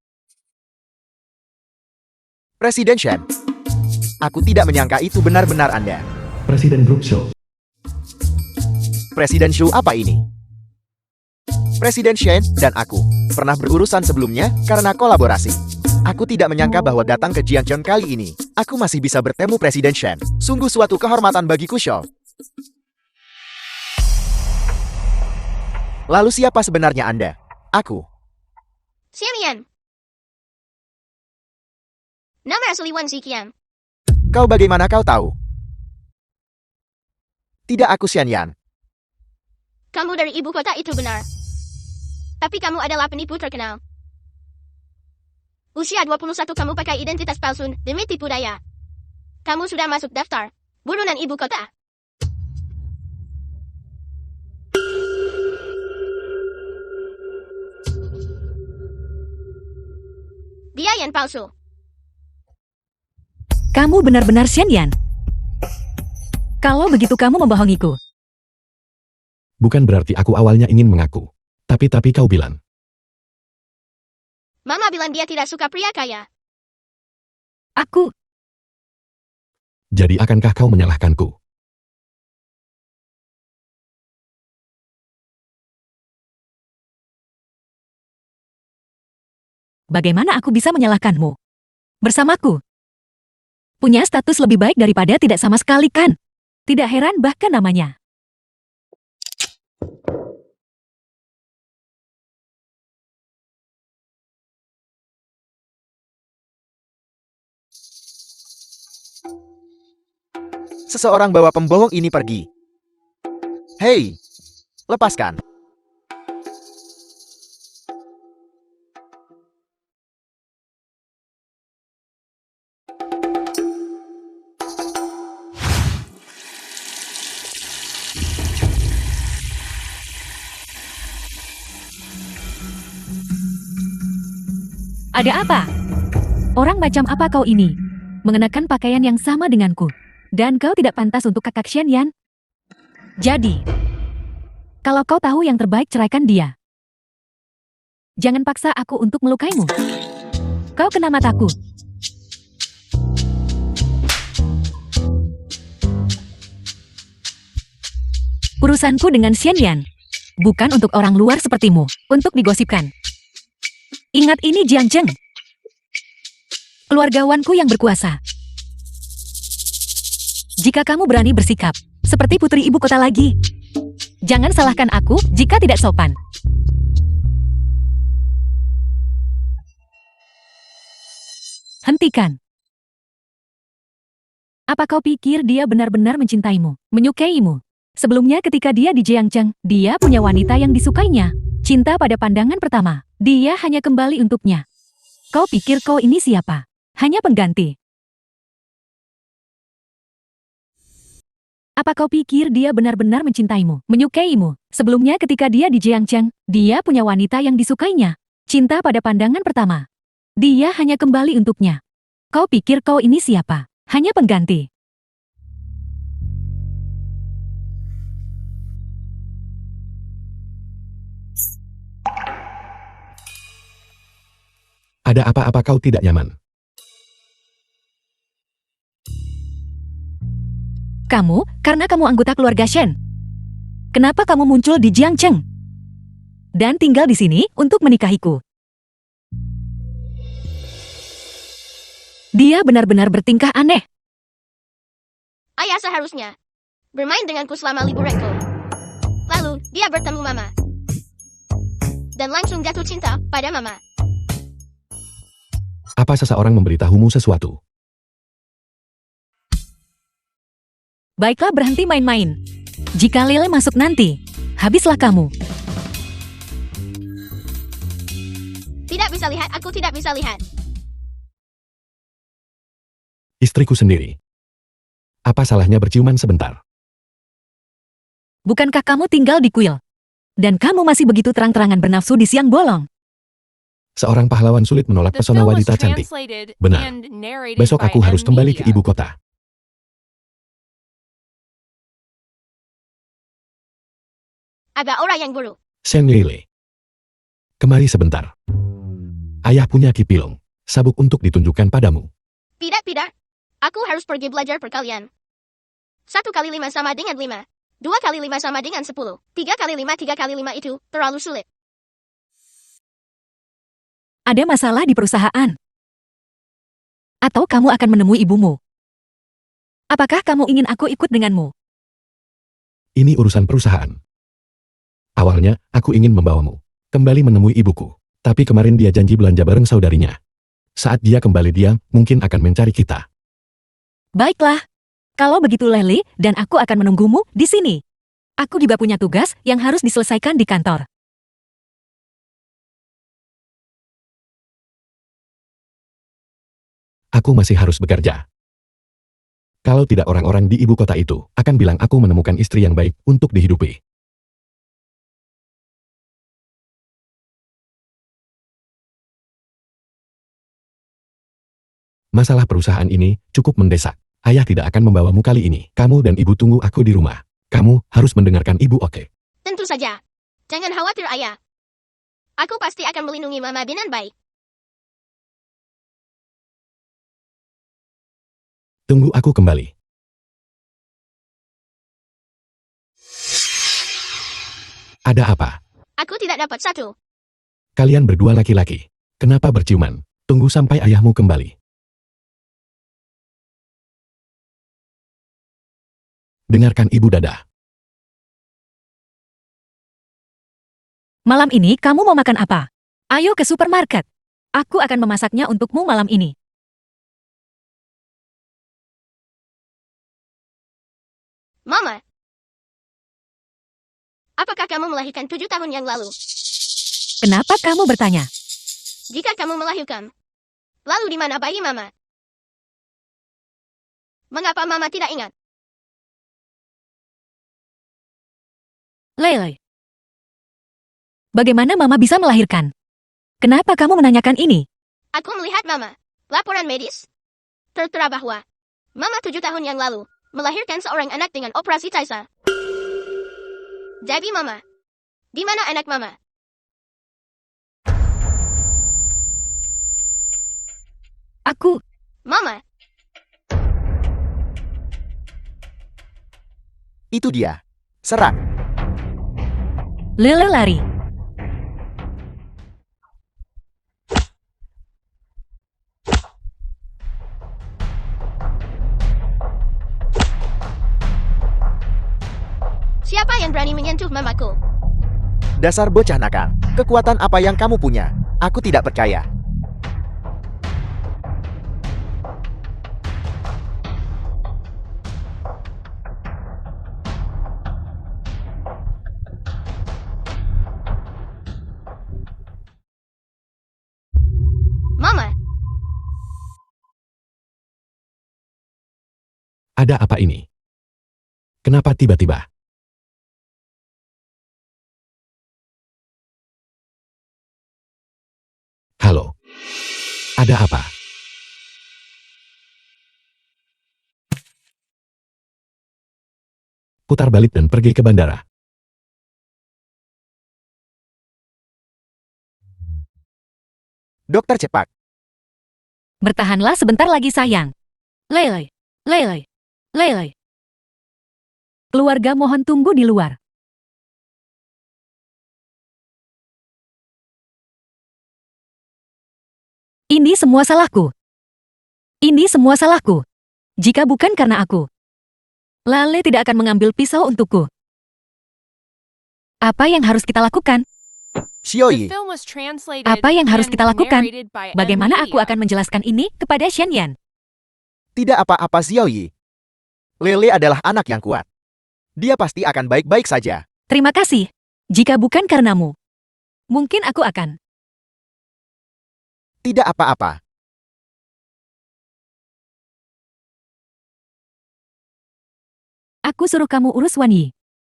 Speaker 5: Presiden Shen. Aku tidak menyangka itu benar-benar Anda.
Speaker 2: Presiden Group Show.
Speaker 5: Presiden Shu apa ini? Presiden Shen dan aku pernah berurusan sebelumnya karena kolaborasi. Aku tidak menyangka bahwa datang ke Jiangcheng kali ini, aku masih bisa bertemu Presiden Shen. Sungguh suatu kehormatan bagiku, Shou. Lalu siapa sebenarnya Anda? Aku.
Speaker 3: Xianyan. Nama asli Wan Ziqian.
Speaker 5: Kau bagaimana kau tahu? Tidak, aku Xianyan.
Speaker 3: Kamu dari ibu kota itu benar. Tapi kamu adalah penipu terkenal. Usia 21 kamu pakai identitas palsu demi tipu daya. Kamu sudah masuk daftar buronan ibu kota. Dia yang palsu.
Speaker 1: Kamu benar-benar Xianyan. Kalau begitu kamu membohongiku.
Speaker 2: Bukan berarti aku awalnya ingin mengaku. Tapi kau bilang.
Speaker 3: Mama bilang dia tidak suka pria kaya.
Speaker 1: Aku,
Speaker 2: Jadi akankah kau menyalahkanku?
Speaker 1: bagaimana aku bisa menyalahkanmu? Bersamaku. Punya status lebih baik daripada tidak sama sekali kan? Tidak heran bahkan namanya.
Speaker 5: Seseorang bawa pembohong ini pergi. Hei, lepaskan.
Speaker 1: Ada apa? Orang macam apa kau ini? Mengenakan pakaian yang sama denganku. Dan kau tidak pantas untuk kakak Xianyan. Jadi, kalau kau tahu yang terbaik, ceraikan dia. Jangan paksa aku untuk melukaimu. Kau kena mataku. Urusanku dengan Xianyan bukan untuk orang luar sepertimu, untuk digosipkan. Ingat ini Jiangcheng. Keluargawanku yang berkuasa. Jika kamu berani bersikap seperti putri ibu kota lagi, jangan salahkan aku jika tidak sopan. Hentikan. Apa kau pikir dia benar-benar mencintaimu, menyukaimu? Sebelumnya ketika dia di Jiangcheng, dia punya wanita yang disukainya. Cinta pada pandangan pertama, dia hanya kembali untuknya. Kau pikir kau ini siapa? Hanya pengganti. Apa kau pikir dia benar-benar mencintaimu, menyukaimu? Sebelumnya ketika dia di Jiangcheng, dia punya wanita yang disukainya. Cinta pada pandangan pertama. Dia hanya kembali untuknya. Kau pikir kau ini siapa? Hanya pengganti.
Speaker 2: Ada apa-apa kau tidak nyaman?
Speaker 1: Kamu, karena kamu anggota keluarga Shen. Kenapa kamu muncul di Jiangcheng? Dan tinggal di sini untuk menikahiku. Dia benar-benar bertingkah aneh.
Speaker 3: Ayah seharusnya bermain denganku selama liburanku. Lalu, dia bertemu Mama. Dan langsung jatuh cinta pada Mama.
Speaker 2: Apa seseorang memberitahumu sesuatu?
Speaker 1: Baiklah, berhenti main-main. Jika Lele masuk nanti, habislah kamu.
Speaker 3: Tidak bisa lihat, aku tidak bisa lihat.
Speaker 2: Istriku sendiri. Apa salahnya berciuman sebentar?
Speaker 1: Bukankah kamu tinggal di kuil? Dan kamu masih begitu terang-terangan bernafsu di siang bolong?
Speaker 2: Seorang pahlawan sulit menolak
Speaker 4: The
Speaker 2: pesona
Speaker 4: film was
Speaker 2: wanita cantik.
Speaker 4: translated
Speaker 2: Benar.
Speaker 4: and narrated
Speaker 2: Besok
Speaker 4: by
Speaker 2: aku harus
Speaker 4: M.
Speaker 2: kembali ke
Speaker 4: Media.
Speaker 2: ibu kota.
Speaker 3: Ada orang yang buruk.
Speaker 2: Shen Lele. Kemari sebentar. Ayah punya kipilong. Sabuk untuk ditunjukkan padamu.
Speaker 3: Tidak. Aku harus pergi belajar perkalian. 1 kali 5 sama dengan 5. 2 kali 5 sama dengan 10. 3 kali 5 itu terlalu sulit.
Speaker 1: Ada masalah di perusahaan? Atau kamu akan menemui ibumu? Apakah kamu ingin aku ikut denganmu?
Speaker 2: Ini urusan perusahaan. Awalnya, aku ingin membawamu kembali menemui ibuku. Tapi kemarin dia janji belanja bareng saudarinya. Saat dia kembali dia mungkin akan mencari kita.
Speaker 1: Baiklah. Kalau begitu Lele dan aku akan menunggumu di sini. Aku juga punya tugas yang harus diselesaikan di kantor.
Speaker 2: Aku masih harus bekerja. Kalau tidak orang-orang di ibu kota itu akan bilang aku menemukan istri yang baik untuk dihidupi. Masalah perusahaan ini cukup mendesak. Ayah tidak akan membawamu kali ini. Kamu dan ibu tunggu aku di rumah. Kamu harus mendengarkan ibu, oke?
Speaker 3: Tentu saja. Jangan khawatir ayah. Aku pasti akan melindungi mama dengan baik.
Speaker 2: Tunggu aku kembali. Ada apa?
Speaker 3: Aku tidak dapat satu.
Speaker 2: Kalian berdua laki-laki. Kenapa berciuman? Tunggu sampai ayahmu kembali. Dengarkan ibu Dada.
Speaker 1: Malam ini kamu mau makan apa? Ayo ke supermarket. Aku akan memasaknya untukmu malam ini.
Speaker 3: Mama. Apakah kamu melahirkan 7 tahun yang lalu?
Speaker 1: Kenapa kamu bertanya?
Speaker 3: Jika kamu melahirkan, lalu di mana bayi mama? Mengapa mama tidak ingat?
Speaker 1: Lele. Bagaimana mama bisa melahirkan? Kenapa kamu menanyakan ini?
Speaker 3: Aku melihat mama. Laporan medis. Tertera bahwa mama 7 tahun yang lalu melahirkan seorang anak dengan operasi Taisa. Jadi mama, di mana anak mama?
Speaker 1: Aku,
Speaker 3: Mama,
Speaker 5: Itu dia. Serang.
Speaker 1: Lele lari.
Speaker 3: siapa yang berani menyentuh mamaku?
Speaker 5: Dasar bocah nakal. Kekuatan apa yang kamu punya? Aku tidak percaya.
Speaker 3: Mama,
Speaker 2: Ada apa ini? Kenapa tiba-tiba? Halo. Ada apa? Putar balik dan pergi ke bandara.
Speaker 5: Dokter cepat.
Speaker 1: Bertahanlah sebentar lagi sayang. Lele, Lele, Lele. Keluarga mohon tunggu di luar. Ini semua salahku. Ini semua salahku. Jika bukan karena aku, Lale tidak akan mengambil pisau untukku. Apa yang harus kita lakukan?
Speaker 4: The
Speaker 5: Xiaoyi,
Speaker 4: film was translated
Speaker 1: Apa yang harus
Speaker 4: and
Speaker 1: kita lakukan?
Speaker 4: narrated by M.
Speaker 1: Bagaimana aku
Speaker 4: Media.
Speaker 1: akan menjelaskan ini kepada Shen Yan?
Speaker 5: tidak apa-apa Xiaoyi. Lele adalah anak yang kuat. Dia pasti akan baik-baik saja.
Speaker 1: Terima kasih. Jika bukan karenamu, mungkin aku akan.
Speaker 5: Tidak apa-apa.
Speaker 1: Aku suruh kamu urus Wan Yi.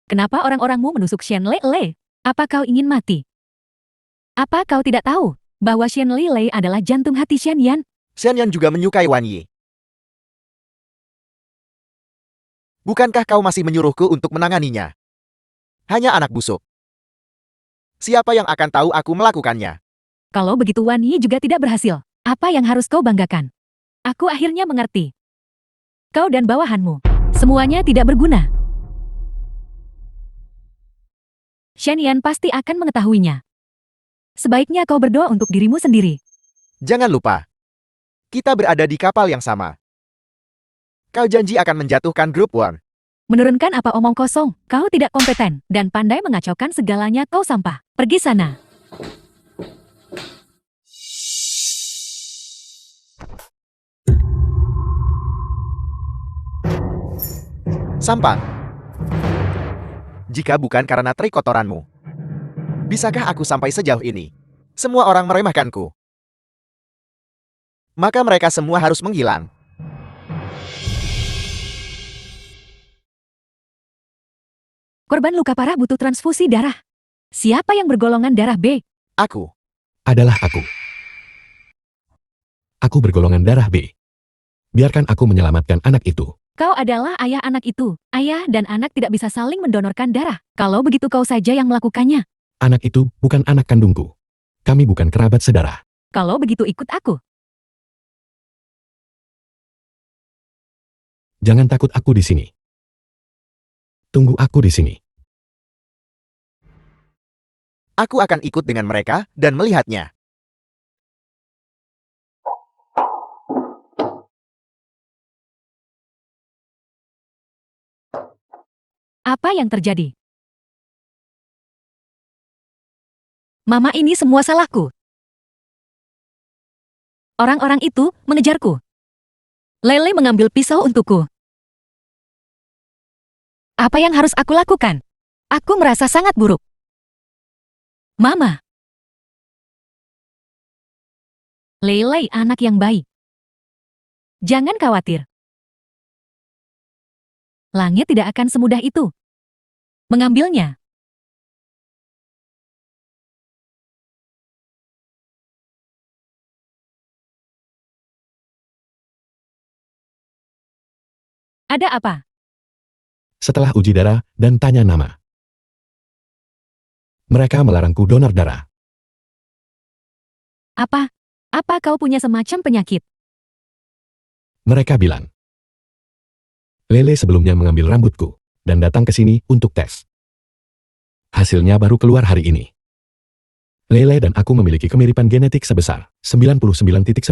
Speaker 1: Kenapa orang-orangmu menusuk Shen Lele? Apa kau ingin mati? Apa kau tidak tahu? bahwa Shen Lilei adalah jantung hati Shen Yan.
Speaker 5: Shen Yan juga menyukai Wan Yi. Bukankah kau masih menyuruhku untuk menanganinya? Hanya anak busuk. Siapa yang akan tahu aku melakukannya?
Speaker 1: Kalau begitu Wan Yi juga tidak berhasil. Apa yang harus kau banggakan? Aku akhirnya mengerti. Kau dan bawahanmu, semuanya tidak berguna. Shen Yan pasti akan mengetahuinya. Sebaiknya kau berdoa untuk dirimu sendiri.
Speaker 5: Jangan lupa, kita berada di kapal yang sama. Kau janji akan menjatuhkan grup One.
Speaker 1: Menurunkan apa omong kosong, kau tidak kompeten, dan pandai mengacaukan segalanya kau sampah. Pergi sana.
Speaker 5: Sampang. Jika bukan karena trik kotoranmu, bisakah aku sampai sejauh ini? Semua orang meremehkanku. Maka mereka semua harus menghilang.
Speaker 1: Korban luka parah butuh transfusi darah. Siapa yang bergolongan darah B?
Speaker 5: Aku.
Speaker 2: Adalah aku. Aku bergolongan darah B. Biarkan aku menyelamatkan anak itu.
Speaker 1: Kau adalah ayah anak itu. Ayah dan anak tidak bisa saling mendonorkan darah. Kalau begitu kau saja yang melakukannya.
Speaker 2: Anak itu bukan anak kandungku. Kami bukan kerabat sedarah.
Speaker 1: Kalau begitu ikut aku.
Speaker 2: Jangan takut aku di sini. Tunggu aku di sini.
Speaker 5: Aku akan ikut dengan mereka dan melihatnya.
Speaker 1: Apa yang terjadi? Mama, ini semua salahku. Orang-orang itu mengejarku. Lele mengambil pisau untukku. Apa yang harus aku lakukan? Aku merasa sangat buruk. Mama. Lele anak yang baik. Jangan khawatir. Langit tidak akan semudah itu. Mengambilnya. Ada apa?
Speaker 2: Setelah uji darah dan tanya nama. Mereka melarangku donor darah.
Speaker 1: Apa? Apa kau punya semacam penyakit?
Speaker 2: Mereka bilang. Lele sebelumnya mengambil rambutku dan datang ke sini untuk tes. Hasilnya baru keluar hari ini. Lele dan aku memiliki kemiripan genetik sebesar 99.99%.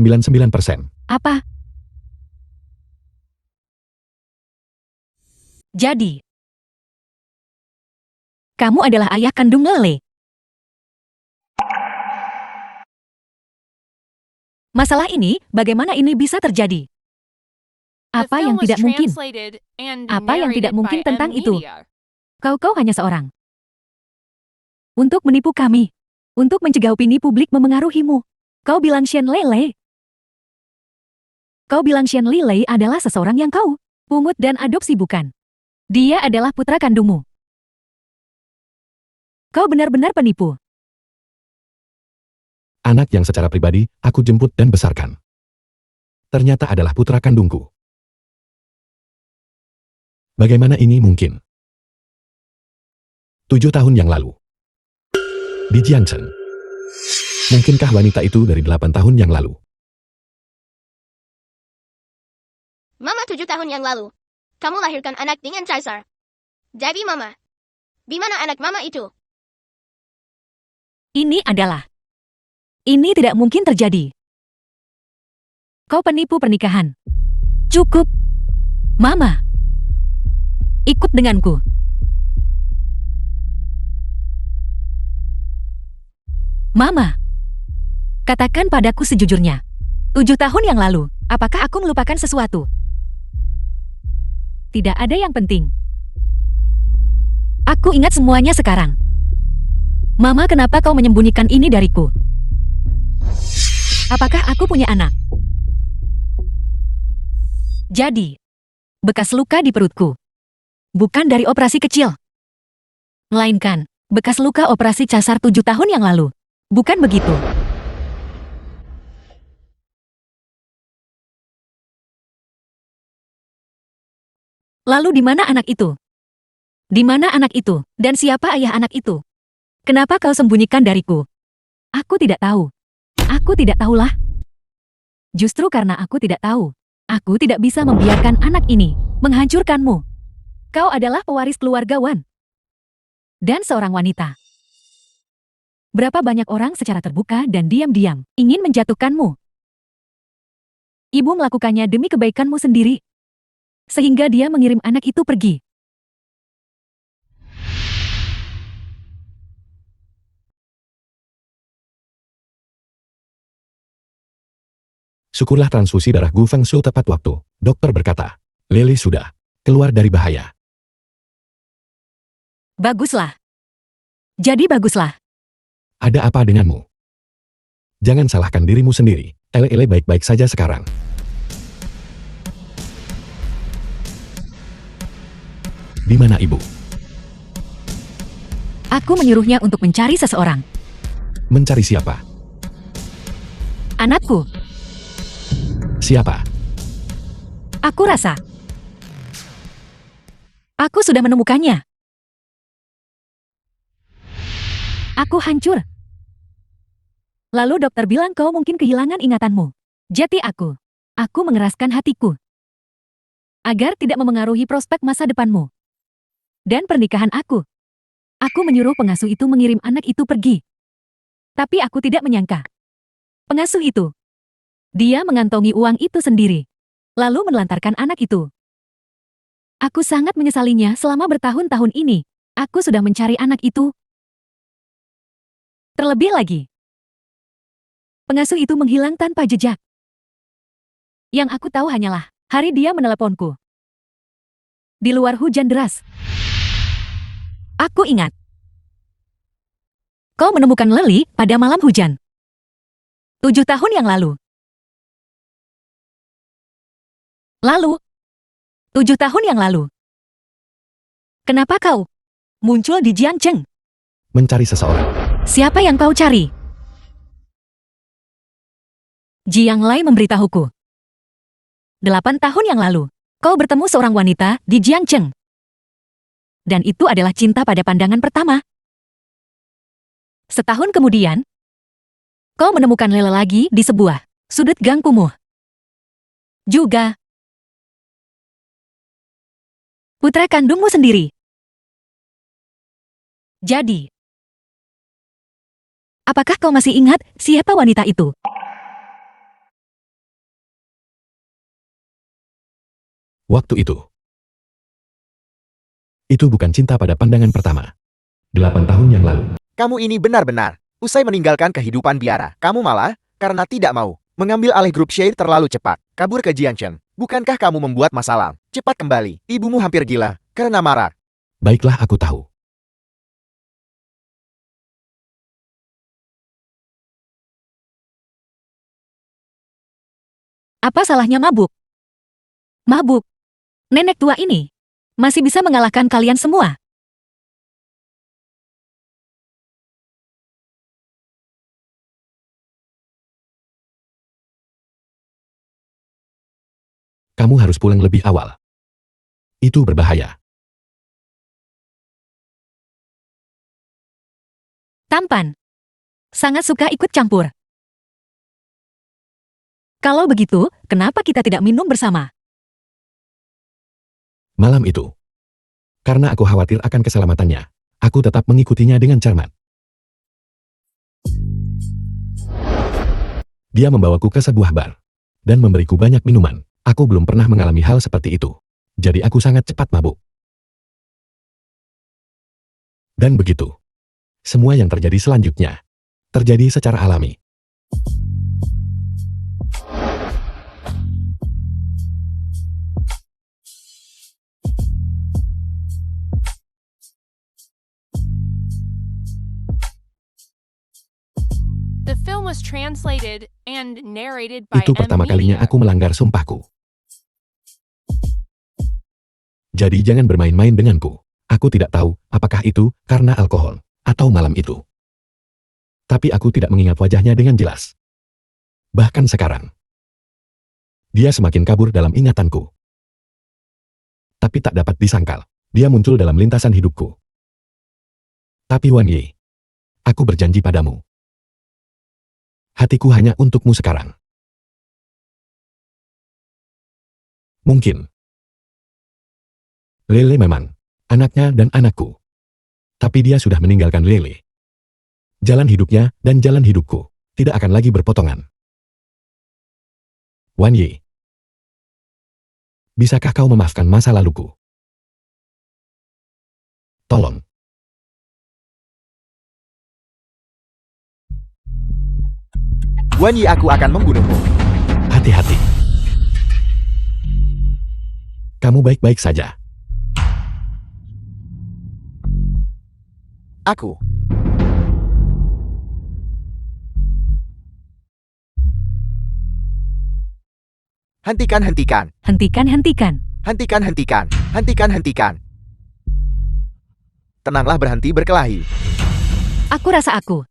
Speaker 1: Apa? Jadi, kamu adalah ayah kandung Lele. Masalah ini, bagaimana ini bisa terjadi?
Speaker 4: The
Speaker 1: Apa
Speaker 4: film
Speaker 1: yang
Speaker 4: was
Speaker 1: tidak mungkin?
Speaker 4: translated and
Speaker 1: Apa yang tidak
Speaker 4: narrated
Speaker 1: mungkin
Speaker 4: by
Speaker 1: tentang
Speaker 4: M
Speaker 1: itu?
Speaker 4: Media.
Speaker 1: Kau hanya seorang. Untuk menipu kami. Untuk mencegah opini publik memengaruhimu. Kau bilang Shen Lele. Kau bilang Shen Lele adalah seseorang yang kau pungut dan adopsi, bukan? Dia adalah putra kandungmu. Kau benar-benar penipu.
Speaker 2: Anak yang secara pribadi aku jemput dan besarkan. Ternyata adalah putra kandungku. Bagaimana ini mungkin? 7 tahun yang lalu. Di Jiangchen. Mungkinkah wanita itu dari 8 tahun yang lalu?
Speaker 3: Mama 7 tahun yang lalu. Kamu lahirkan anak dengan caesar. Jadi Mama. Di mana anak Mama itu?
Speaker 1: Ini tidak mungkin terjadi. Kau penipu pernikahan. Cukup. Mama. Ikut denganku. Mama. Katakan padaku sejujurnya. 7 tahun yang lalu, apakah aku melupakan sesuatu? Tidak ada yang penting. Aku ingat semuanya sekarang. Mama, kenapa kau menyembunyikan ini dariku? Apakah aku punya anak? Jadi, bekas luka di perutku. Bukan dari operasi kecil. Melainkan, bekas luka operasi casar 7 tahun yang lalu. Bukan begitu? Lalu di mana anak itu? Di mana anak itu? Dan siapa ayah anak itu? Kenapa kau sembunyikan dariku? Aku tidak tahu. Aku tidak tahulah. Justru karena aku tidak tahu, aku tidak bisa membiarkan anak ini menghancurkanmu. Kau adalah pewaris keluarga Wan. Dan seorang wanita. Berapa banyak orang secara terbuka dan diam-diam ingin menjatuhkanmu. Ibu melakukannya demi kebaikanmu sendiri. Sehingga dia mengirim anak itu pergi.
Speaker 2: Syukurlah transfusi darah Gu Fengsu tepat waktu. Dokter berkata, Lily sudah keluar dari bahaya.
Speaker 1: Baguslah. Jadi baguslah.
Speaker 2: Ada apa denganmu? Jangan salahkan dirimu sendiri. Ele baik-baik saja sekarang. Di mana ibu?
Speaker 1: Aku menyuruhnya untuk mencari seseorang.
Speaker 2: Mencari siapa?
Speaker 1: Anakku.
Speaker 2: Siapa?
Speaker 1: Aku rasa. Aku sudah menemukannya. Aku hancur. Lalu dokter bilang kau mungkin kehilangan ingatanmu. Jadi aku mengeraskan hatiku. Agar tidak memengaruhi prospek masa depanmu. Dan pernikahan aku. Aku menyuruh pengasuh itu mengirim anak itu pergi. Tapi aku tidak menyangka. Pengasuh itu. Dia mengantongi uang itu sendiri. Lalu menelantarkan anak itu. Aku sangat menyesalinya selama bertahun-tahun ini. Aku sudah mencari anak itu. Terlebih lagi. Pengasuh itu menghilang tanpa jejak. Yang aku tahu hanyalah, hari dia meneleponku. Di luar hujan deras. Aku ingat. Kau menemukan Lily pada malam hujan. 7 tahun yang lalu. Lalu, 7 tahun yang lalu. Kenapa kau muncul di Jiangcheng?
Speaker 2: Mencari seseorang.
Speaker 1: Siapa yang kau cari? Jiang Lai memberitahuku. 8 tahun yang lalu, kau bertemu seorang wanita di Jiangcheng. Dan itu adalah cinta pada pandangan pertama. Setahun kemudian, kau menemukan Lele lagi di sebuah sudut gang kumuh. Juga putra kandungmu sendiri. Jadi, apakah kau masih ingat siapa wanita itu?
Speaker 2: Waktu itu. Itu bukan cinta pada pandangan pertama. 8 tahun yang lalu.
Speaker 5: Kamu ini benar-benar. Usai meninggalkan kehidupan biara, kamu malah, karena tidak mau, mengambil alih grup Share terlalu cepat, kabur ke Jiangcheng. Bukankah kamu membuat masalah? Cepat kembali, ibumu hampir gila, karena marah.
Speaker 2: Baiklah aku tahu.
Speaker 1: Apa salahnya mabuk? Mabuk. Nenek tua ini masih bisa mengalahkan kalian semua.
Speaker 2: Kamu harus pulang lebih awal. Itu berbahaya.
Speaker 1: Tampan. Sangat suka ikut campur. Kalau begitu, kenapa kita tidak minum bersama?
Speaker 2: Malam itu. Karena aku khawatir akan keselamatannya, aku tetap mengikutinya dengan cermat. Dia membawaku ke sebuah bar. Dan memberiku banyak minuman. Aku belum pernah mengalami hal seperti itu. Jadi aku sangat cepat mabuk. Dan begitu. Semua yang terjadi selanjutnya. Terjadi secara alami.
Speaker 4: The film was translated and narrated by
Speaker 2: Itu pertama kalinya aku melanggar sumpahku. Jadi jangan bermain-main denganku. Aku tidak tahu apakah itu karena alkohol atau malam itu. Tapi aku tidak mengingat wajahnya dengan jelas. Bahkan sekarang. Dia semakin kabur dalam ingatanku. Tapi tak dapat disangkal, dia muncul dalam lintasan hidupku. Tapi Wan Yi, aku berjanji padamu. Hatiku hanya untukmu sekarang. Mungkin Lele memang anaknya dan anakku. Tapi dia sudah meninggalkan Lele. Jalan hidupnya dan jalan hidupku tidak akan lagi berpotongan. Wan Yi, bisakah kau memaafkan masa laluku? Tolong.
Speaker 5: Wan Yi, aku akan membunuhmu.
Speaker 2: Hati-hati. Kamu baik-baik saja.
Speaker 5: Aku. Hentikan, hentikan.
Speaker 1: Hentikan, hentikan.
Speaker 5: Hentikan, hentikan. Hentikan, hentikan. Tenanglah, berhenti berkelahi.
Speaker 1: Aku rasa aku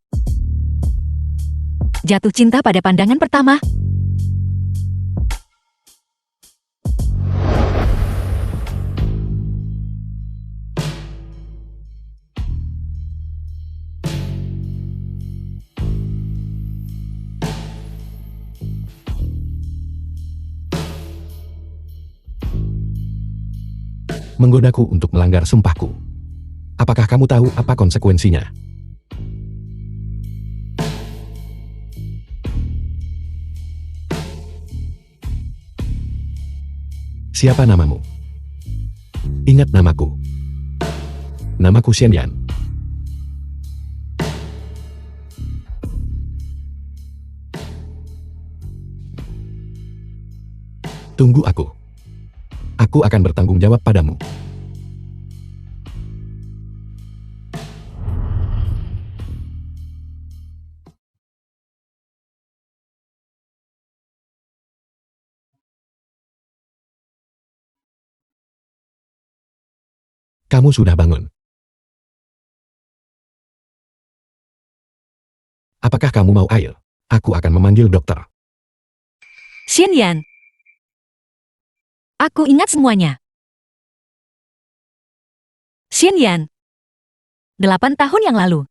Speaker 1: jatuh cinta pada pandangan pertama.
Speaker 2: Menggodaku untuk melanggar sumpahku. Apakah kamu tahu apa konsekuensinya? Siapa namamu? Ingat namaku. Namaku Xianyan. Tunggu aku. Aku akan bertanggung jawab padamu. Kamu sudah bangun. Apakah kamu mau air? Aku akan memanggil dokter.
Speaker 1: Xianyan. Aku ingat semuanya. Xianyan. 8 tahun yang lalu.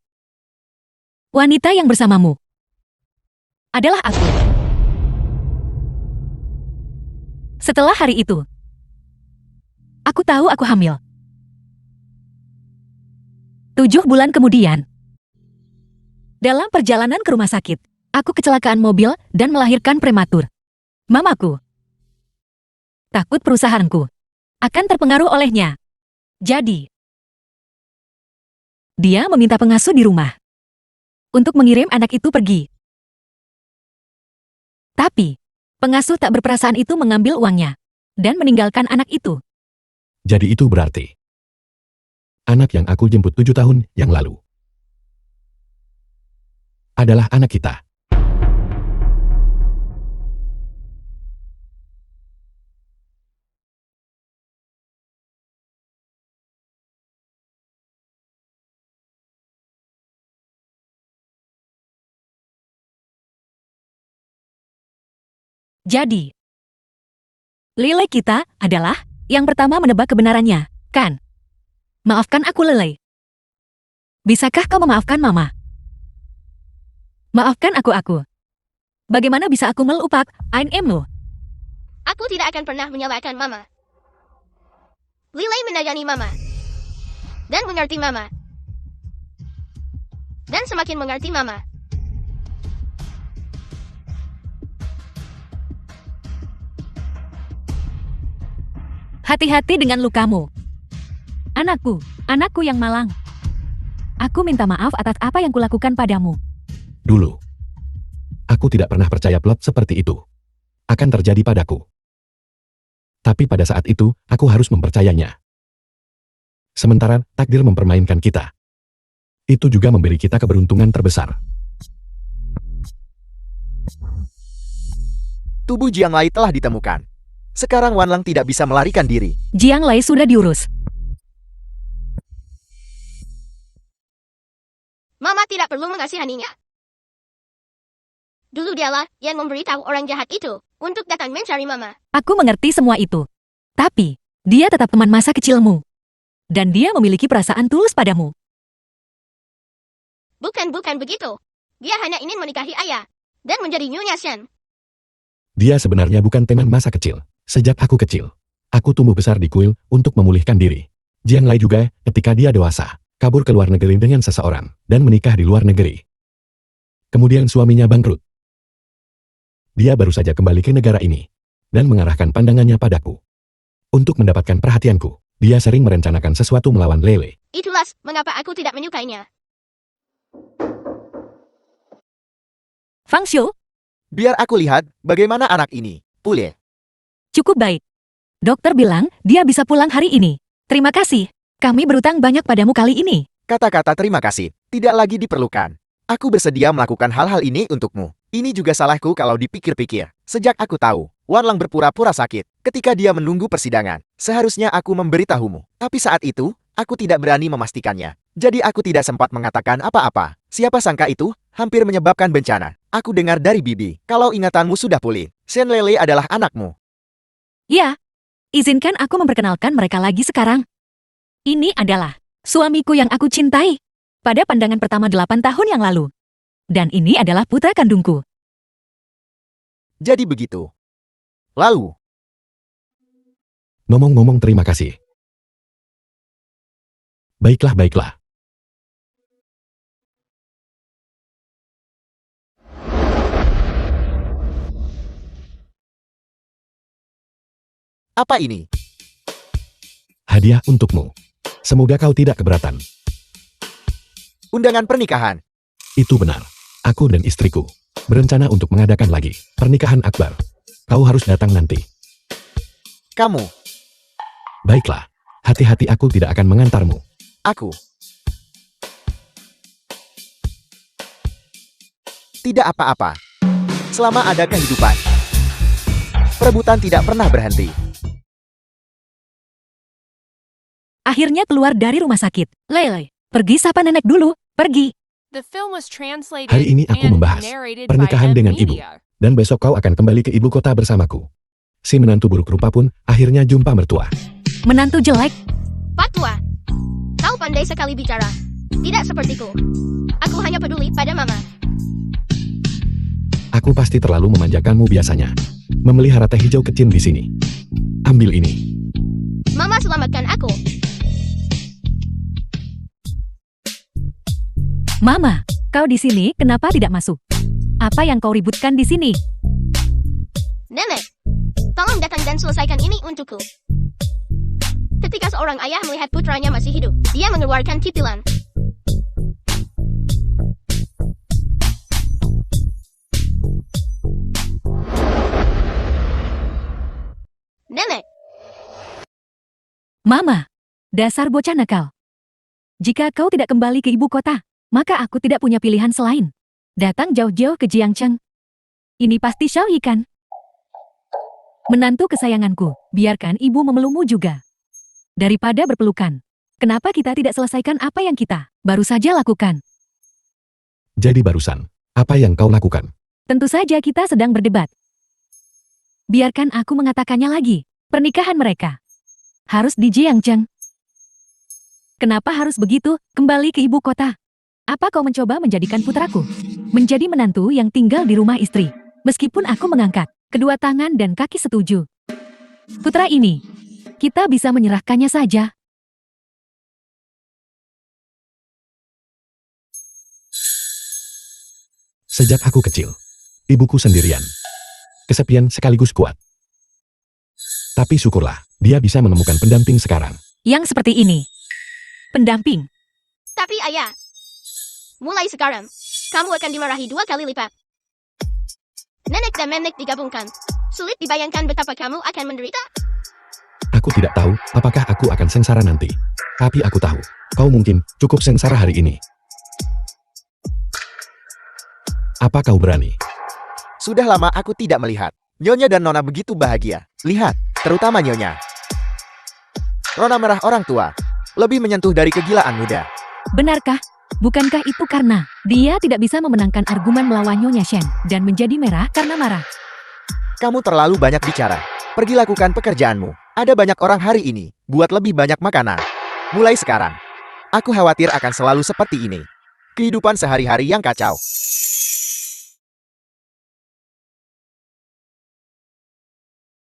Speaker 1: Wanita yang bersamamu adalah aku. Setelah hari itu, aku tahu aku hamil. 7 bulan kemudian, dalam perjalanan ke rumah sakit, aku kecelakaan mobil dan melahirkan prematur. Mamaku takut perusahaanku akan terpengaruh olehnya. Jadi, dia meminta pengasuh di rumah untuk mengirim anak itu pergi. Tapi, pengasuh tak berperasaan itu mengambil uangnya dan meninggalkan anak itu.
Speaker 2: Jadi itu berarti anak yang aku jemput 7 tahun yang lalu adalah anak kita.
Speaker 1: Jadi, Lele kita adalah yang pertama menebak kebenarannya, kan? Maafkan aku, Lele. Bisakah kau memaafkan Mama? Maafkan aku. Bagaimana bisa aku melupak Ainemu?
Speaker 3: Aku tidak akan pernah menyalahkan Mama. Lily menayani Mama. Dan mengerti Mama. Dan semakin mengerti Mama.
Speaker 1: Hati-hati dengan lukamu. Anakku yang malang. Aku minta maaf atas apa yang kulakukan padamu.
Speaker 2: Dulu, aku tidak pernah percaya plot seperti itu akan terjadi padaku. Tapi pada saat itu, aku harus mempercayainya. Sementara takdir mempermainkan kita. Itu juga memberi kita keberuntungan terbesar.
Speaker 5: Tubuh Jiang Lai telah ditemukan. Sekarang Wan Lang tidak bisa melarikan diri.
Speaker 1: Jiang Lai sudah diurus.
Speaker 3: Mama tidak perlu mengasihaninya. Dulu dialah yang memberitahu orang jahat itu untuk datang mencari Mama.
Speaker 1: Aku mengerti semua itu. Tapi, Dia tetap teman masa kecilmu. Dan dia memiliki perasaan tulus padamu.
Speaker 3: Bukan begitu. Dia hanya ingin menikahi ayah dan menjadi Nyonya Shen.
Speaker 2: Dia sebenarnya bukan teman masa kecil. Sejak aku kecil, aku tumbuh besar di kuil untuk memulihkan diri. Jiang Lai juga, ketika dia dewasa, kabur ke luar negeri dengan seseorang dan menikah di luar negeri. Kemudian suaminya bangkrut. Dia baru saja kembali ke negara ini dan mengarahkan pandangannya padaku. Untuk mendapatkan perhatianku, dia sering merencanakan sesuatu melawan Lele.
Speaker 3: Itulah mengapa aku tidak menyukainya.
Speaker 1: Fang Xiu,
Speaker 5: Biar aku lihat bagaimana anak ini pulih.
Speaker 1: cukup baik. Dokter bilang dia bisa pulang hari ini. Terima kasih. Kami berutang banyak padamu kali ini.
Speaker 5: Kata-kata terima kasih tidak lagi diperlukan. Aku bersedia melakukan hal-hal ini untukmu. Ini juga salahku kalau dipikir-pikir. Sejak aku tahu, Wan Lang berpura-pura sakit ketika dia menunggu persidangan. Seharusnya aku memberitahumu. Tapi saat itu, aku tidak berani memastikannya. Jadi aku tidak sempat mengatakan apa-apa. Siapa sangka itu hampir menyebabkan bencana. Aku dengar dari Bibi, kalau ingatanmu sudah pulih, Shen Lele adalah anakmu.
Speaker 1: Ya, izinkan aku memperkenalkan mereka lagi sekarang. Ini adalah suamiku yang aku cintai pada pandangan pertama 8 tahun yang lalu. Dan ini adalah putra kandungku.
Speaker 5: Jadi begitu. Lalu,
Speaker 2: Ngomong-ngomong terima kasih. Baiklah.
Speaker 5: apa ini?
Speaker 2: Hadiah untukmu. Semoga kau tidak keberatan.
Speaker 5: Undangan pernikahan.
Speaker 2: Itu benar. Aku dan istriku berencana untuk mengadakan lagi pernikahan akbar. Kau harus datang nanti.
Speaker 5: Kamu,
Speaker 2: Baiklah. Hati-hati, aku tidak akan mengantarmu.
Speaker 5: aku. Tidak apa-apa. Selama ada kehidupan. Perebutan tidak pernah berhenti.
Speaker 1: Akhirnya keluar dari rumah sakit. Lele, pergi sapa nenek dulu. Pergi.
Speaker 4: The film was translated
Speaker 2: Hari ini aku
Speaker 4: and
Speaker 2: membahas
Speaker 4: narrated
Speaker 2: pernikahan
Speaker 4: by
Speaker 2: dengan
Speaker 4: M
Speaker 2: ibu.
Speaker 4: Media.
Speaker 2: Dan besok kau akan kembali ke ibu kota bersamaku. Si menantu buruk rupa pun akhirnya jumpa mertua.
Speaker 1: Menantu jelek.
Speaker 3: Pak Tua, kau pandai sekali bicara. Tidak sepertiku. Aku hanya peduli pada Mama.
Speaker 2: Aku pasti terlalu memanjakanmu biasanya. Memelihara teh hijau kecil di sini. Ambil ini.
Speaker 3: Mama selamatkan aku.
Speaker 1: Mama, kau di sini kenapa tidak masuk? Apa yang kau ributkan di sini?
Speaker 3: Nenek, tolong datang dan selesaikan ini untukku. Ketika seorang ayah melihat putranya masih hidup, dia mengeluarkan titilan. Nenek,
Speaker 1: Mama, dasar bocah nakal. Jika kau tidak kembali ke ibu kota, maka aku tidak punya pilihan selain datang jauh-jauh ke Jiangcheng. Ini pasti Xiaoyi kan? Menantu kesayanganku, biarkan ibu memelukmu juga. Daripada berpelukan, kenapa kita tidak selesaikan apa yang kita baru saja lakukan?
Speaker 2: Jadi barusan, apa yang kau lakukan?
Speaker 1: Tentu saja kita sedang berdebat. Biarkan aku mengatakannya lagi. Pernikahan mereka harus di Jiangcheng. Kenapa harus begitu? Kembali ke ibu kota. Apa kau mencoba menjadikan putraku menjadi menantu yang tinggal di rumah istri? Meskipun aku mengangkat kedua tangan dan kaki setuju. Putra ini, kita bisa menyerahkannya saja.
Speaker 2: Sejak aku kecil, ibuku sendirian. Kesepian sekaligus kuat. Tapi syukurlah, dia bisa menemukan pendamping sekarang.
Speaker 1: Yang seperti ini. Pendamping.
Speaker 3: tapi ayah, mulai sekarang, kamu akan dimarahi 2 kali lipat. Nenek dan menek digabungkan. Sulit dibayangkan betapa kamu akan menderita.
Speaker 2: Aku tidak tahu apakah aku akan sengsara nanti. Tapi aku tahu, kau mungkin cukup sengsara hari ini. Apa kau berani?
Speaker 5: Sudah lama aku tidak melihat Nyonya dan Nona begitu bahagia. Lihat, terutama Nyonya. Rona merah orang tua, lebih menyentuh dari kegilaan muda.
Speaker 1: Benarkah? Bukankah itu karena dia tidak bisa memenangkan argumen melawan Nyonya Shen dan menjadi merah karena marah?
Speaker 5: Kamu terlalu banyak bicara. Pergi lakukan pekerjaanmu. Ada banyak orang hari ini, buat lebih banyak makanan. Mulai sekarang, aku khawatir akan selalu seperti ini. Kehidupan sehari-hari yang kacau.